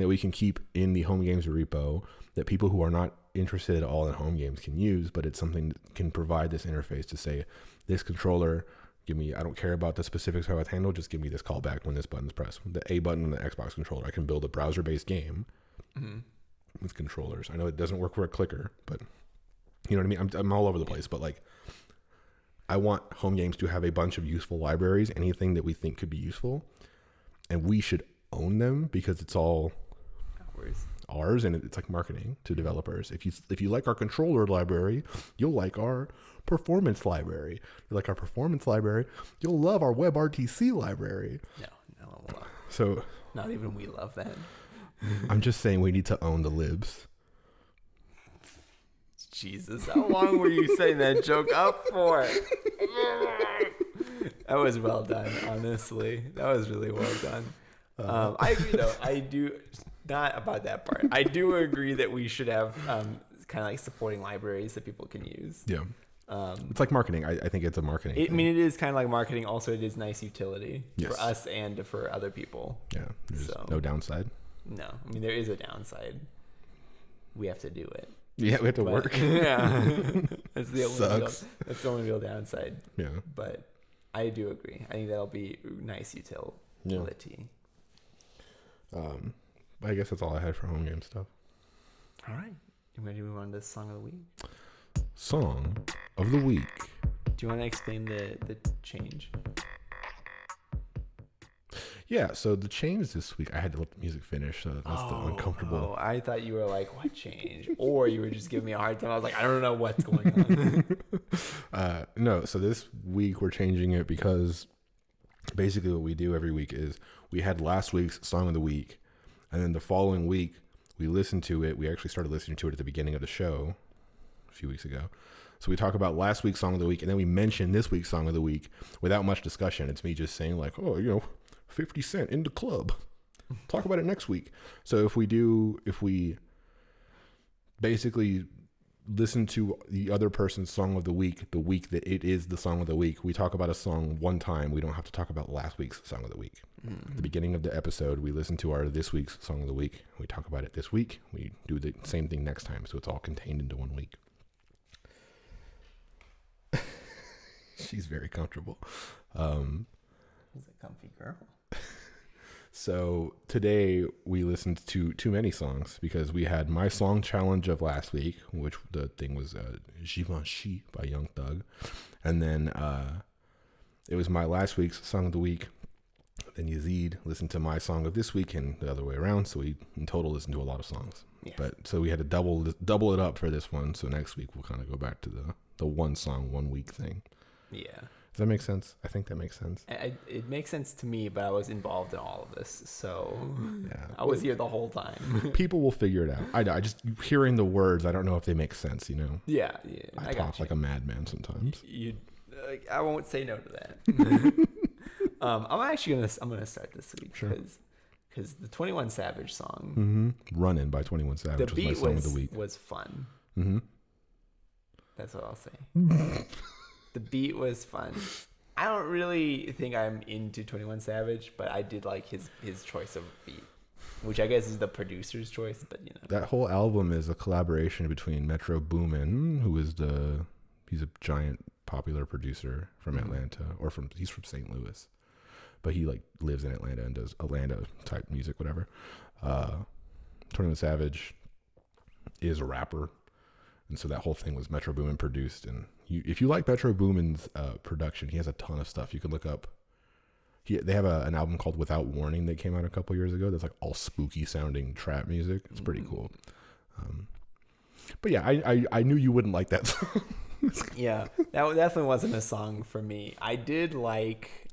we can keep in the home games repo that people who are not interested at all in home games can use. But it's something that can provide this interface to say, this controller, I don't care about the specifics of how it's handled, just give me this callback when this button's pressed. The A button on the Xbox controller. I can build a browser-based game with controllers. I know it doesn't work for a clicker, but you know what I mean? I'm all over the place, but like I want home games to have a bunch of useful libraries, anything that we think could be useful, and we should own them because it's all ours, and it's like marketing to developers. If you like our controller library, you'll like our performance library. You like our performance library, you'll love our WebRTC library. No. So not even we love that. I'm just saying we need to own the libs. Jesus, how long were you setting that joke up for? That was well done, honestly. That was really well done. I agree, though. I do, not about that part. I do agree that we should have kind of like supporting libraries that people can use. Yeah. It's like marketing. I think it's a marketing thing. I mean, it is kind of like marketing. Also, it is nice utility for us and for other people. Yeah. There's no downside. No. I mean, there is a downside. We have to do it. Yeah, we have to work. Yeah. That's the only real downside. Yeah. But I do agree. I think that'll be nice utility. I guess that's all I had for home game stuff. All right. You ready to move on to Song of the Week? Song of the Week. Do you want to explain the change? Yeah, so the change this week, I had to let the music finish, so that's the uncomfortable. Oh, I thought you were like, what change? Or you were just giving me a hard time. I was like, I don't know what's going on. No, so this week we're changing it because basically what we do every week is we had last week's Song of the Week, and then the following week we listened to it. We actually started listening to it at the beginning of the show a few weeks ago. So we talk about last week's song of the week, and then we mention this week's song of the week without much discussion. It's me just saying like, oh, 50 Cent in the club. Talk about it next week. So if we basically listen to the other person's song of the week that it is the song of the week, we talk about a song one time. We don't have to talk about last week's song of the week. At the beginning of the episode, we listen to our this week's song of the week. We talk about it this week. We do the same thing next time, so it's all contained into 1 week. She's very comfortable. She's a comfy girl. So today we listened to too many songs because we had my song challenge of last week, which the thing was Givenchy by Young Thug. And then it was my last week's song of the week. Then Yazeed listened to my song of this week and the other way around. So we in total listened to a lot of songs. Yeah. But so we had to double it up for this one. So next week we'll kind of go back to the one song, 1 week thing. Yeah. Does that make sense? I think that makes sense. It makes sense to me, but I was involved in all of this, so yeah. I was here the whole time. People will figure it out. I just hearing the words, I don't know if they make sense. Yeah. I talk like a madman sometimes. I won't say no to that. I'm gonna start this week because the 21 Savage song, "Runnin'" by 21 Savage was my song of the week. Was fun. Mm-hmm. That's what I'll say. The beat was fun. I don't really think I'm into 21 Savage, but I did like his choice of beat, which I guess is the producer's choice. But that whole album is a collaboration between Metro Boomin, who is he's a giant popular producer from Atlanta, he's from St. Louis, but he like lives in Atlanta and does Atlanta type music, whatever. 21 Savage is a rapper. And so that whole thing was Metro Boomin produced. And if you like Metro Boomin's production, he has a ton of stuff. You can look up. They have an album called Without Warning that came out a couple years ago. That's like all spooky sounding trap music. It's pretty cool. But yeah, I knew you wouldn't like that song. Yeah, that definitely wasn't a song for me. I did like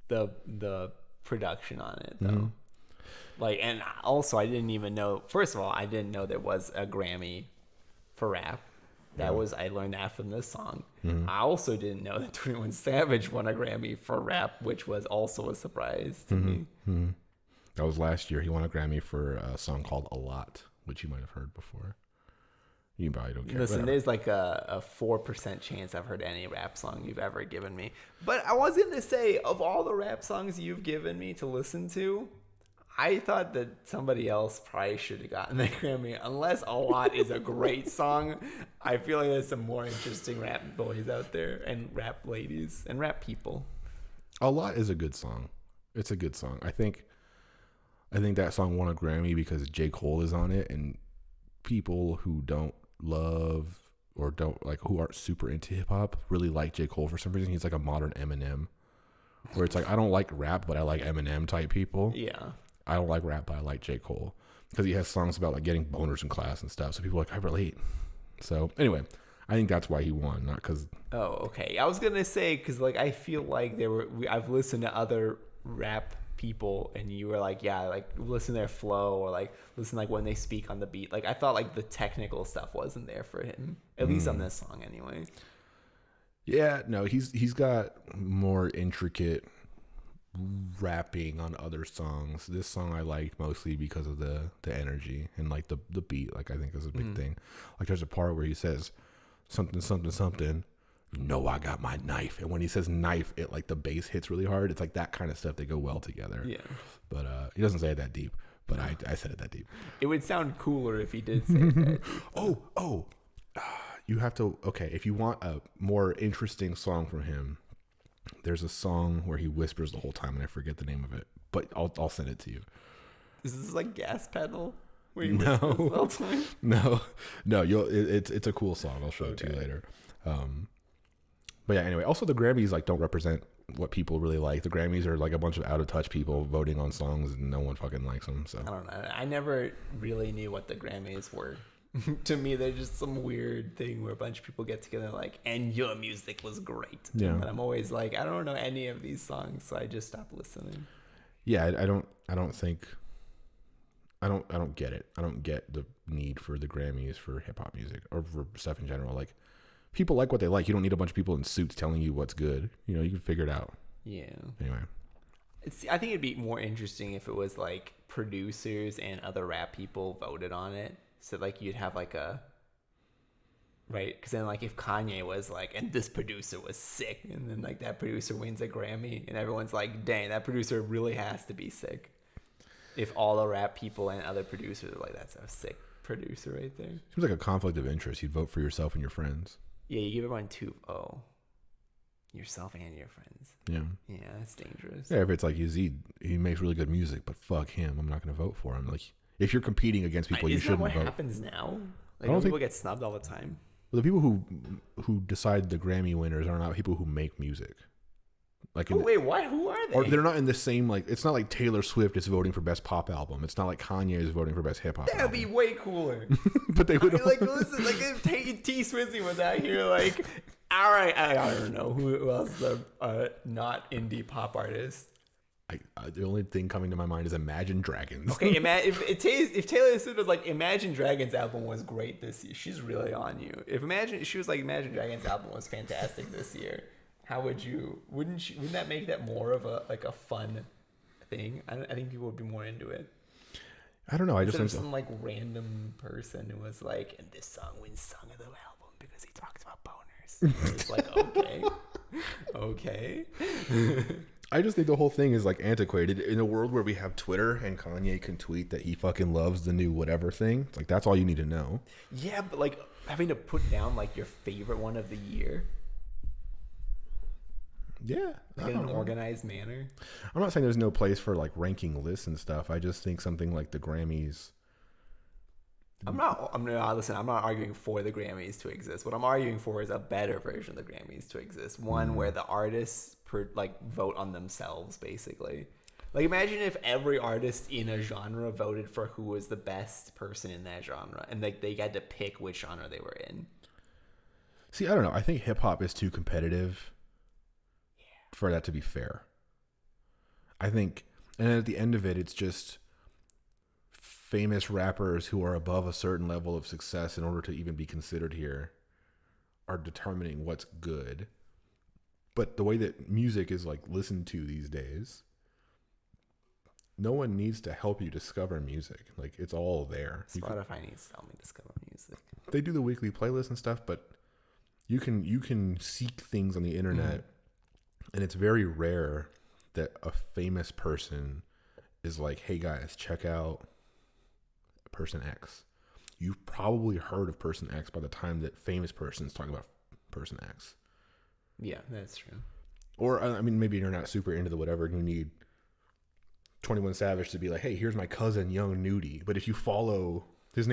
the production on it though. Like, and also I didn't even know. First of all, I didn't know there was a Grammy for rap. I learned that from this song. I also didn't know that 21 Savage won a Grammy for rap, which was also a surprise to me. That was last year. He won a Grammy for a song called "A Lot," which you might have heard before. You probably don't care. Listen, there's like a 4% chance I've heard any rap song you've ever given me. But I was going to say, of all the rap songs you've given me to listen to, I thought that somebody else probably should have gotten that Grammy. Unless "A Lot" is a great song, I feel like there's some more interesting rap boys out there, and rap ladies, and rap people. "A Lot" is a good song. It's a good song. I think that song won a Grammy because J. Cole is on it, and people who don't love or don't like, who aren't super into hip hop, really like J. Cole for some reason. He's like a modern Eminem, where it's like, I don't like rap, but I like Eminem type people. Yeah. I don't like rap, but I like J. Cole because he has songs about like getting boners in class and stuff. So people are like, I relate. So anyway, I think that's why he won, not because. Oh, okay. I was gonna say because like I feel like I've listened to other rap people, and you were like, yeah, like listen to their flow or like listen like when they speak on the beat. Like I thought like the technical stuff wasn't there for him, at least on this song anyway. Yeah, no, he's got more intricate rapping on other songs. This song I liked mostly because of the energy and like the beat. Like I think is a big thing. Like there's a part where he says something something something. I got my knife, and when he says knife, it like the bass hits really hard. It's like that kind of stuff. They go well together. Yeah. But he doesn't say it that deep. But I said it that deep. It would sound cooler if he did say it that deep. You have to. Okay, if you want a more interesting song from him, there's a song where he whispers the whole time, and I forget the name of it, but I'll send it to you. Is this like Gas Pedal? No. It's a cool song. I'll show it to you later. But yeah, anyway. Also, the Grammys like don't represent what people really like. The Grammys are like a bunch of out of touch people voting on songs, and no one fucking likes them. So I don't know. I never really knew what the Grammys were. To me, they're just some weird thing where a bunch of people get together like, and your music was great. Yeah. And I'm always like, I don't know any of these songs, so I just stopped listening. Yeah, I don't get it. I don't get the need for the Grammys for hip hop music or for stuff in general. Like, people like what they like. You don't need a bunch of people in suits telling you what's good. You know, you can figure it out. Yeah. Anyway. I think it'd be more interesting if it was like producers and other rap people voted on it. So like you'd have like a right, because then like if Kanye was like, and this producer was sick, and then like that producer wins a Grammy, and everyone's like, dang, that producer really has to be sick. If all the rap people and other producers are like, that's a sick producer right there. Seems like a conflict of interest. You'd vote for yourself and your friends. Yeah, you give everyone yourself and your friends. Yeah. Yeah, that's dangerous. Yeah, if it's like Yazeed, he makes really good music, but fuck him. I'm not going to vote for him. Like, if you're competing against people, you shouldn't vote. Isn't that what happens now? Like, people get snubbed all the time. Well, the people who decide the Grammy winners are not people who make music. Like, wait, what? Who are they? Or they're not in the same, like, it's not like Taylor Swift is voting for best pop album. It's not like Kanye is voting for best hip hop. That'd be way cooler. But they would like, listen, like if T Swizzy was out here, like, all right, I don't know who else is a not indie pop artist. The only thing coming to my mind is Imagine Dragons. Okay, if Taylor Swift was like, Imagine Dragons album was great this year, she's really on you. If she was like, Imagine Dragons album was fantastic this year, how would you? Wouldn't that make that more of a fun thing? I think people would be more into it. I don't know. I just think some like random person who was like, and this song wins song of the album because he talks about boners. It's like, okay. I just think the whole thing is like antiquated. In a world where we have Twitter and Kanye can tweet that he fucking loves the new whatever thing, it's like that's all you need to know. Yeah, but like having to put down like your favorite one of the year. Yeah, like in an organized manner. I'm not saying there's no place for like ranking lists and stuff. I just think something like the Grammys. I'm not arguing for the Grammys to exist. What I'm arguing for is a better version of the Grammys to exist. One where the artists vote on themselves, basically. Like, imagine if every artist in a genre voted for who was the best person in that genre, and like they had to pick which genre they were in. See, I don't know. I think hip hop is too competitive for that to be fair. I think, and at the end of it, it's just famous rappers who are above a certain level of success in order to even be considered here are determining what's good. But the way that music is like listened to these days, no one needs to help you discover music. Like, it's all there. Spotify needs to help me discover music. They do the weekly playlist and stuff, but you can seek things on the internet, and it's very rare that a famous person is like, hey guys, check out person X. You've probably heard of person X by the time that famous person's talking about person X. Yeah, that's true. Or, I mean, maybe you're not super into the whatever, and you need 21 Savage to be like, hey, here's my cousin, Young Nudie. But if you follow his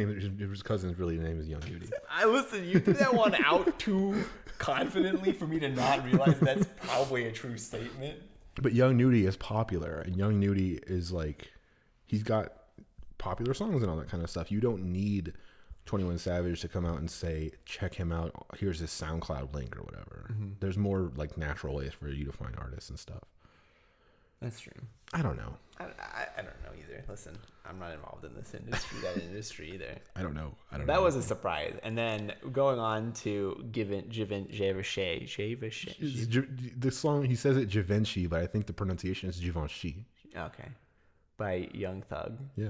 cousin's really name is Young Nudie. Listen, you threw that one out too confidently for me to not realize that's probably a true statement. But Young Nudie is popular, and Young Nudie is like, he's got popular songs and all that kind of stuff. You don't need 21 Savage to come out and say, check him out, here's his SoundCloud link or whatever. There's more like natural ways for you to find artists and stuff. That's true. I don't know. I don't know either. Listen, I'm not involved in this industry, either. I don't know. That was a surprise. And then going on to the song, he says it Givenchy, but I think the pronunciation is Givenchy. Okay. By Young Thug. Yeah.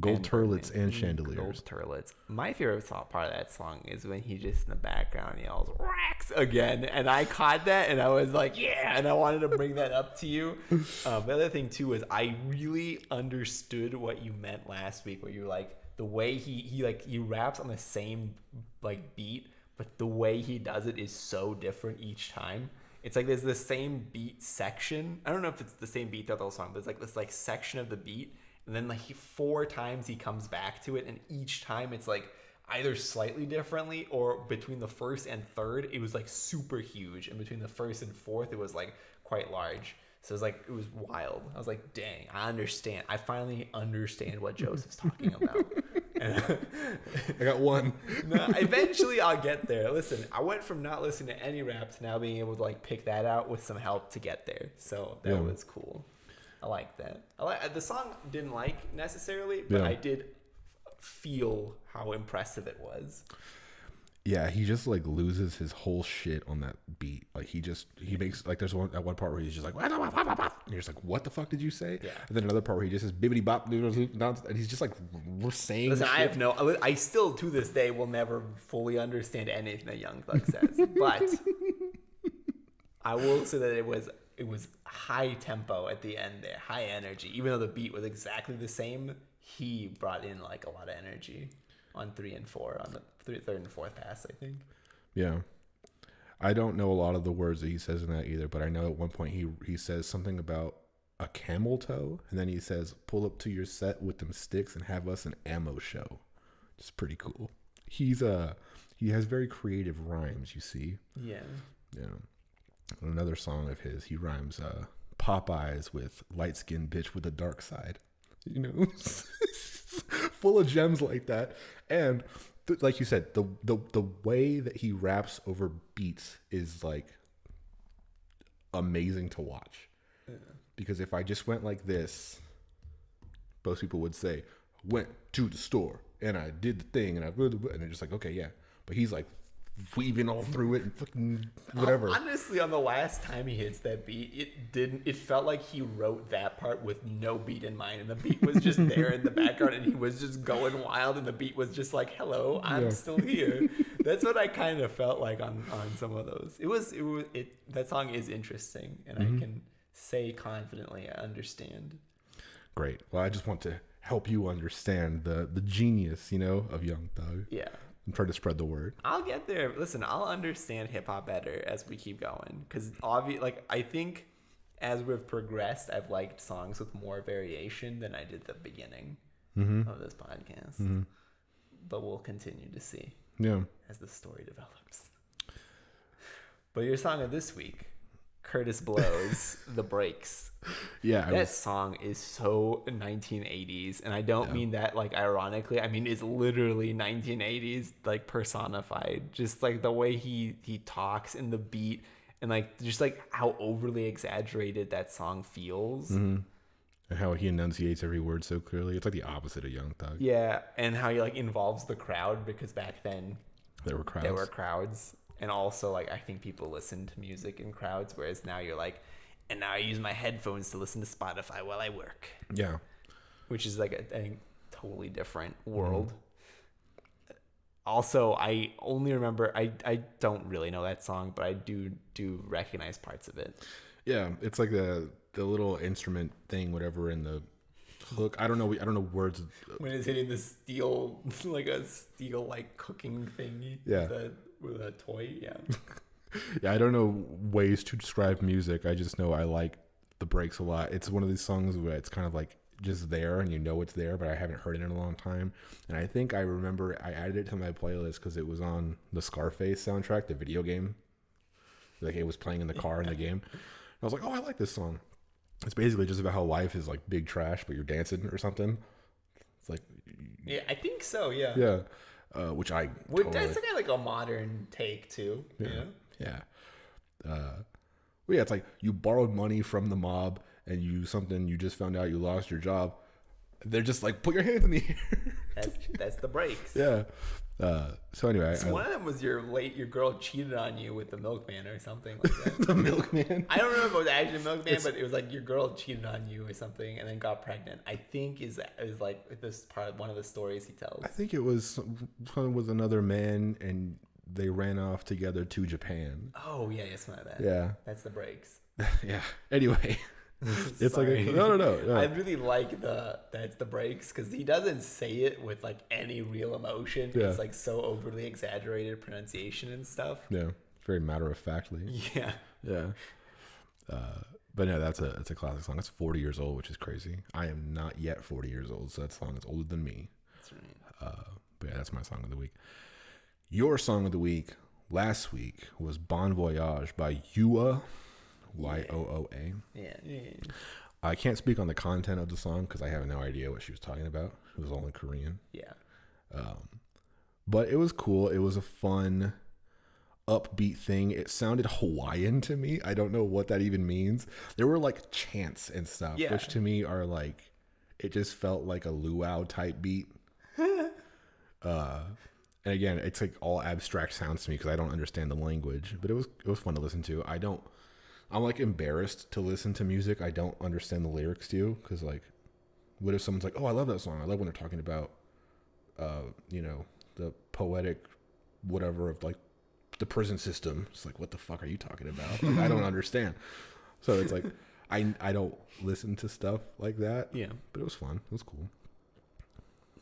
Gold turlets and chandeliers. Gold turlets. My favorite part of that song is when he just in the background yells "Racks" again, and I caught that, and I was like, "Yeah!" And I wanted to bring that up to you. The other thing too is I really understood what you meant last week, where you were like the way he raps on the same like beat, but the way he does it is so different each time. It's like there's the same beat section. I don't know if it's the same beat throughout the whole song, but it's like this like section of the beat. And then like 4 times he comes back to it, and each time it's like either slightly differently, or between the first and third it was like super huge, and between the first and fourth it was like quite large. So it was wild. I was like, dang, I understand. I finally understand what Joseph's talking about. I got one. No, eventually I'll get there. Listen, I went from not listening to any rap to now being able to like pick that out with some help to get there. So that was cool. I like that. The song didn't like necessarily, but I did feel how impressive it was. Yeah, he just like loses his whole shit on that beat. Like he makes like there's one part where he's just like and you're just like, what the fuck did you say? Yeah. And then another part where he just says bibbity bop and he's just like, we're saying Listen, shit. I still to this day will never fully understand anything that Young Thug says, but I will say that it was high tempo at the end there, high energy. Even though the beat was exactly the same, he brought in like a lot of energy on 3 and 4 on the third and fourth pass, I think. Yeah. I don't know a lot of the words that he says in that either, but I know at one point he says something about a camel toe, and then he says, pull up to your set with them sticks and have us an ammo show. It's pretty cool. He has very creative rhymes, you see. Yeah. Yeah. Another song of his, he rhymes Popeyes with light skinned bitch with a dark side. You know? Full of gems like that. And like you said, the way that he raps over beats is like amazing to watch. Yeah. Because if I just went like this, most people would say, went to the store and I did the thing and they're just like, okay, yeah. But he's like weaving all through it and fucking whatever. Honestly, on the last time he hits that beat, it felt like he wrote that part with no beat in mind, and the beat was just there in the background and he was just going wild and the beat was just like, hello, I'm still here. That's what I kind of felt like on some of those. That song is interesting, and I can say confidently I understand. Great. Well, I just want to help you understand the genius, of Young Thug. Yeah. And try to spread the word. I'll get there. Listen, I'll understand hip hop better as we keep going, because I think as we've progressed, I've liked songs with more variation than I did at the beginning of this podcast. Mm-hmm. But we'll continue to see as the story develops. But your song of this week, Curtis Blow's "The Breaks." Yeah, that song is so 1980s, and I don't mean that like ironically. I mean it's literally 1980s, like personified. Just like the way he talks and the beat, and like just like how overly exaggerated that song feels. Mm-hmm. And how he enunciates every word so clearly. It's like the opposite of Young Thug. Yeah, and how he like involves the crowd, because back then there were crowds. And also, like, I think people listen to music in crowds, whereas now you're like, and now I use my headphones to listen to Spotify while I work. Yeah. Which is like a totally different world. Mm-hmm. Also, I only remember, I don't really know that song, but I do recognize parts of it. Yeah, it's like the little instrument thing, whatever, in the hook. I don't know words. When it's hitting the steel, like a steel, like cooking thingy. Yeah. With a toy, yeah. Yeah, I don't know ways to describe music. I just know I like the breaks a lot. It's one of these songs where it's kind of like just there and it's there, but I haven't heard it in a long time. And I think I remember I added it to my playlist because it was on the Scarface soundtrack, the video game. Like it was playing in the car in the game. And I was like, oh, I like this song. It's basically just about how life is like big trash, but you're dancing or something. It's like, yeah, I think so. Yeah. Yeah. Which I totally... That's kind of like a modern take too. Yeah. You know? Yeah. Well, yeah, it's like you borrowed money from the mob and you just found out you lost your job. They're just like, put your hands in the air. That's the breaks. Yeah. So anyway, one of them was your girl cheated on you with the milkman or something like that. The milkman. I don't remember if it was actually the milkman, but it was like your girl cheated on you or something and then got pregnant. I think is like this part of one of the stories he tells. I think it was with another man and they ran off together to Japan. Oh yeah, something like that. Yeah, that's the breaks. Yeah. Anyway. It's like no. I really like that's the breaks because he doesn't say it with like any real emotion. Yeah. It's like so overly exaggerated pronunciation and stuff. Yeah, very matter of factly. Yeah. But no, that's a classic song. It's 40 years old, which is crazy. I am not yet 40 years old, so that song is older than me. That's right. But yeah, that's my song of the week. Your song of the week last week was Bon Voyage by Yooa. Yooa. Yeah. I can't speak on the content of the song because I have no idea what she was talking about. It was all in Korean. Yeah. But it was cool. It was a fun, upbeat thing. It sounded Hawaiian to me. I don't know what that even means. There were like chants and stuff, which to me are like, it just felt like a luau type beat. And again, it's like all abstract sounds to me because I don't understand the language. But it was fun to listen to. I'm like embarrassed to listen to music I don't understand the lyrics to, because like, what if someone's like, oh, I love that song. I love when they're talking about, the poetic whatever of like the prison system. It's like, what the fuck are you talking about? Like, I don't understand. So it's like, I don't listen to stuff like that. Yeah. But it was fun. It was cool.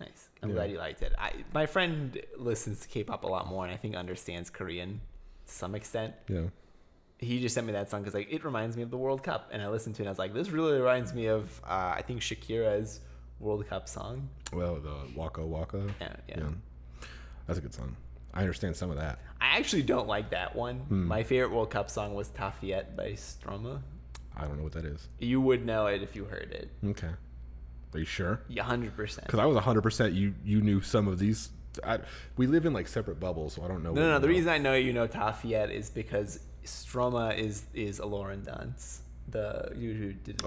Nice. I'm glad you liked it. My friend listens to K-pop a lot more, and I think understands Korean to some extent. Yeah. He just sent me that song because like it reminds me of the World Cup, and I listened to it and I was like, this really reminds me of I think Shakira's World Cup song. Well, the Waka Waka. Yeah. That's a good song. I understand some of that. I actually don't like that one. My favorite World Cup song was Tafiet by Stroma. I don't know what that is. You would know it if you heard it. Okay. Are you sure? Yeah, 100%. Because I was 100%. You knew some of these. We live in like separate bubbles, so I don't know. No. The reason I know you know Tafiet is because Stroma is a Lauren Dance. Who did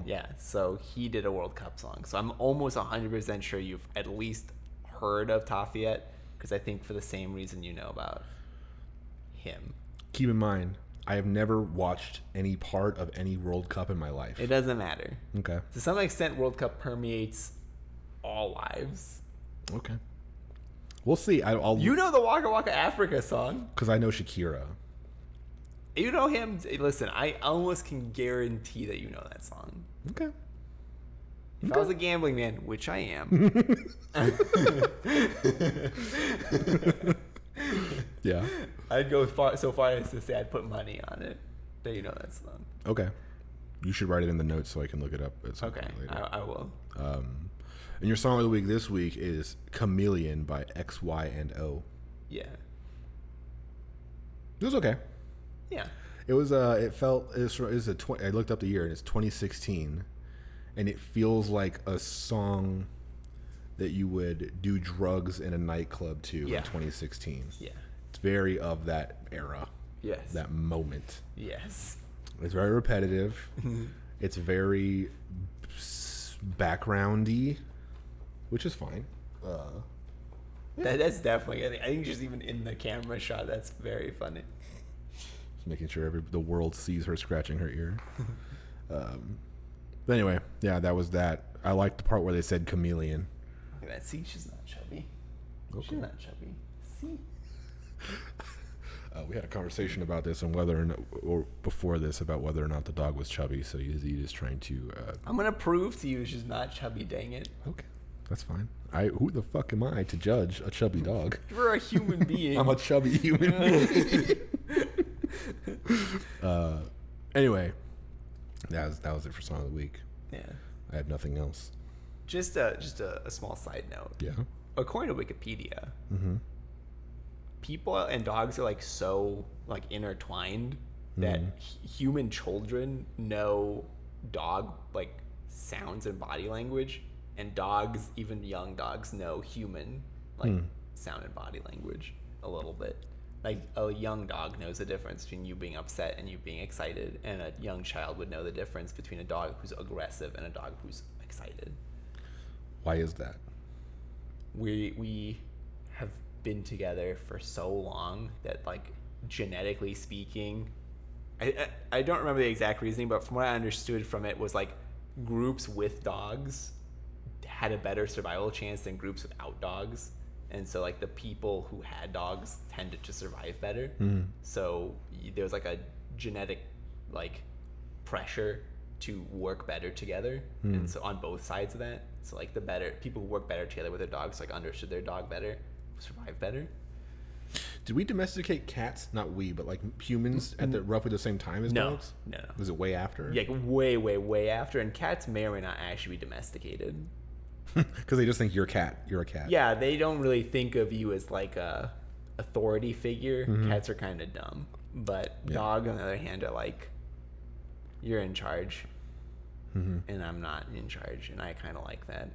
yeah. So he did a World Cup song. So I'm almost 100% sure you've at least heard of Tafiet, because I think for the same reason you know about him. Keep in mind, I have never watched any part of any World Cup in my life. It doesn't matter. Okay. To some extent, World Cup permeates all lives. Okay. We'll see. I'll. You know the Waka Waka Africa song. Because I know Shakira. You know him. Listen, I almost can guarantee that you know that song. Okay. If I was a gambling man, which I am. Yeah. I'd go so far as to say I'd put money on it that you know that song. Okay. You should write it in the notes so I can look it up at some Okay, point later. I will. And your song of the week this week is Chameleon by XY and O. Yeah. It was okay. Yeah. It was I looked up the year and it's 2016, and it feels like a song that you would do drugs in a nightclub to in 2016. Yeah. It's very of that era. Yes. That moment. Yes. It's very repetitive. It's very backgroundy, which is fine. That's definitely. I think just even in the camera shot, that's very funny. Just making sure the world sees her scratching her ear. But anyway, yeah, that was that. I liked the part where they said chameleon. Look at that. See, she's not chubby. Okay. She's not chubby. See. We had a conversation about this and before this about whether or not the dog was chubby. So Yazeed is trying to. I'm gonna prove to you she's not chubby. Dang it. Okay, that's fine. Who the fuck am I to judge a chubby dog? You're a human being. I'm a chubby human being. Anyway, that was it for song of the week. Yeah. I have nothing else. Just a small side note. Yeah. According to Wikipedia, Mm-hmm. people and dogs are like so like intertwined that human children know dog like sounds and body language, and dogs, even young dogs, know human like sound and body language a little bit. Like a young dog knows the difference between you being upset and you being excited, and a young child would know the difference between a dog who's aggressive and a dog who's excited. Why is that? We have been together for so long that, like, genetically speaking, I don't remember the exact reasoning, but from what I understood from it was like groups with dogs had a better survival chance than groups without dogs. And so like the people who had dogs tended to survive better. So there was like a genetic like pressure to work better together. And so on both sides of that, so like the better people who work better together with their dogs like understood their dog better, survive better. Did we domesticate cats? Not we, but like humans at roughly the same time as dogs? No. Was it way after? Yeah, way after. And cats may or may not actually be domesticated. Because they just think you're a cat. You're a cat. Yeah, they don't really think of you as like a authority figure. Cats are kind of dumb, but dogs on the other hand are like, you're in charge, and I'm not in charge, and I kind of like that.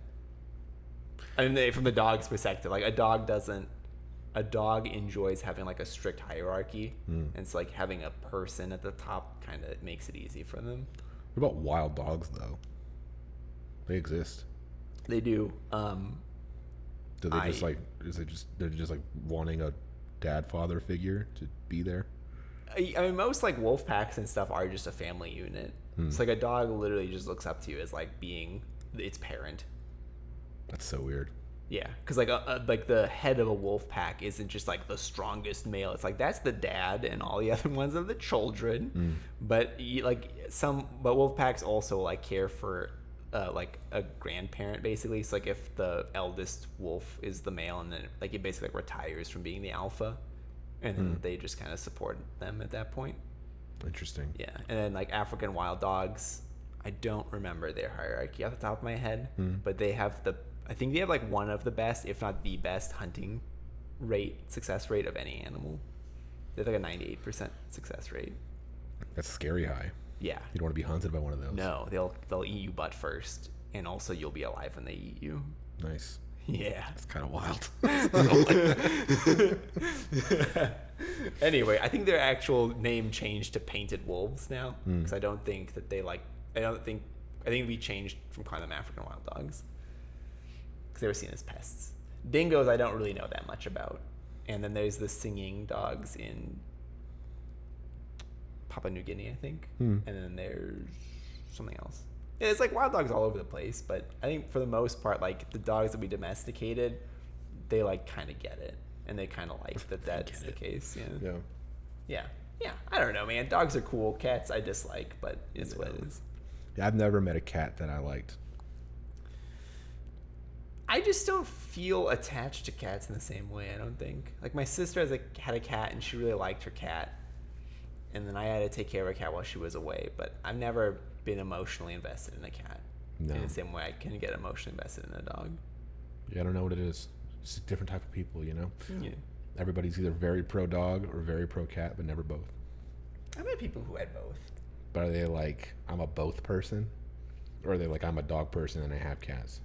I mean, from the dog's perspective, like a dog enjoys having like a strict hierarchy, and so like having a person at the top kind of makes it easy for them. What about wild dogs though? They exist. They do. Do they just like? They're just like wanting a dad father figure to be there? I mean, most like wolf packs and stuff are just a family unit. It's like a dog literally just looks up to you as like being its parent. That's so weird. Yeah, because like the head of a wolf pack isn't just like the strongest male. It's like that's the dad, and all the other ones are the children. But wolf packs also like care for like a grandparent basically. So like if the eldest wolf is the male, and then like it basically like retires from being the alpha, and then they just kind of support them at that point. Interesting. Yeah, and then like African wild dogs, I don't remember their hierarchy off the top of my head, but they have I think they have like one of the best, if not the best, hunting success rate of any animal. They have like a 98% success rate. That's scary high. Yeah. You don't want to be hunted by one of those. No, they'll eat you butt first, and also you'll be alive when they eat you. Nice. Yeah. It's kind of wild. Anyway, I think their actual name changed to Painted Wolves now, because I don't think that I think we changed from calling them African wild dogs, because they were seen as pests. Dingoes I don't really know that much about. And then there's the singing dogs in Papua New Guinea, I think. And then there's something else. Yeah, it's like wild dogs all over the place, but I think for the most part, like the dogs that we domesticated, they like kind of get it, and they kind of like that's the case. Yeah. I don't know, man. Dogs are cool. Cats I dislike, but it's what it is. Yeah, I've never met a cat that I liked. I just don't feel attached to cats in the same way, I don't think. Like, my sister had a cat, and she really liked her cat. And then I had to take care of her cat while she was away. But I've never been emotionally invested in a cat. No. In the same way I can get emotionally invested in a dog. Yeah, I don't know what it is. It's a different type of people, you know? Yeah. Everybody's either very pro-dog or very pro-cat, but never both. I met people who had both. But are they like, I'm a both person? Or are they like, I'm a dog person and I have cats?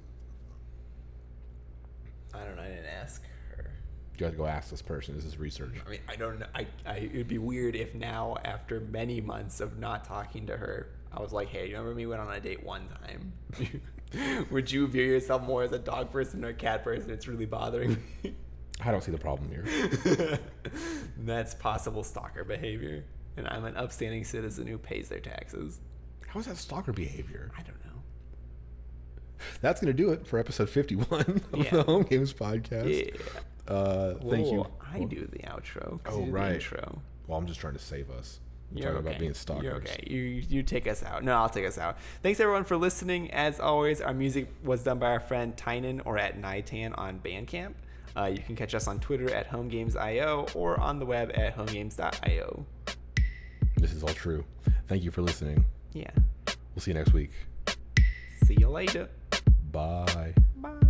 I don't know. I didn't ask her. You have to go ask this person. This is research. I mean, I don't know. It would be weird if now, after many months of not talking to her, I was like, hey, you remember we went on a date one time? Would you view yourself more as a dog person or a cat person? It's really bothering me. I don't see the problem here. That's possible stalker behavior. And I'm an upstanding citizen who pays their taxes. How is that stalker behavior? I don't know. That's going to do it for episode 51 of the Home Games Podcast. Yeah. Thank you. I do the outro. Oh, right. The intro. Well, I'm just trying to save us. You're talking okay. about being stalkers. You're okay. You take us out. No, I'll take us out. Thanks, everyone, for listening. As always, our music was done by our friend Tynan or at Nitan on Bandcamp. You can catch us on Twitter at homegames.io or on the web at homegames.io. This is all true. Thank you for listening. Yeah. We'll see you next week. See you later. Bye. Bye.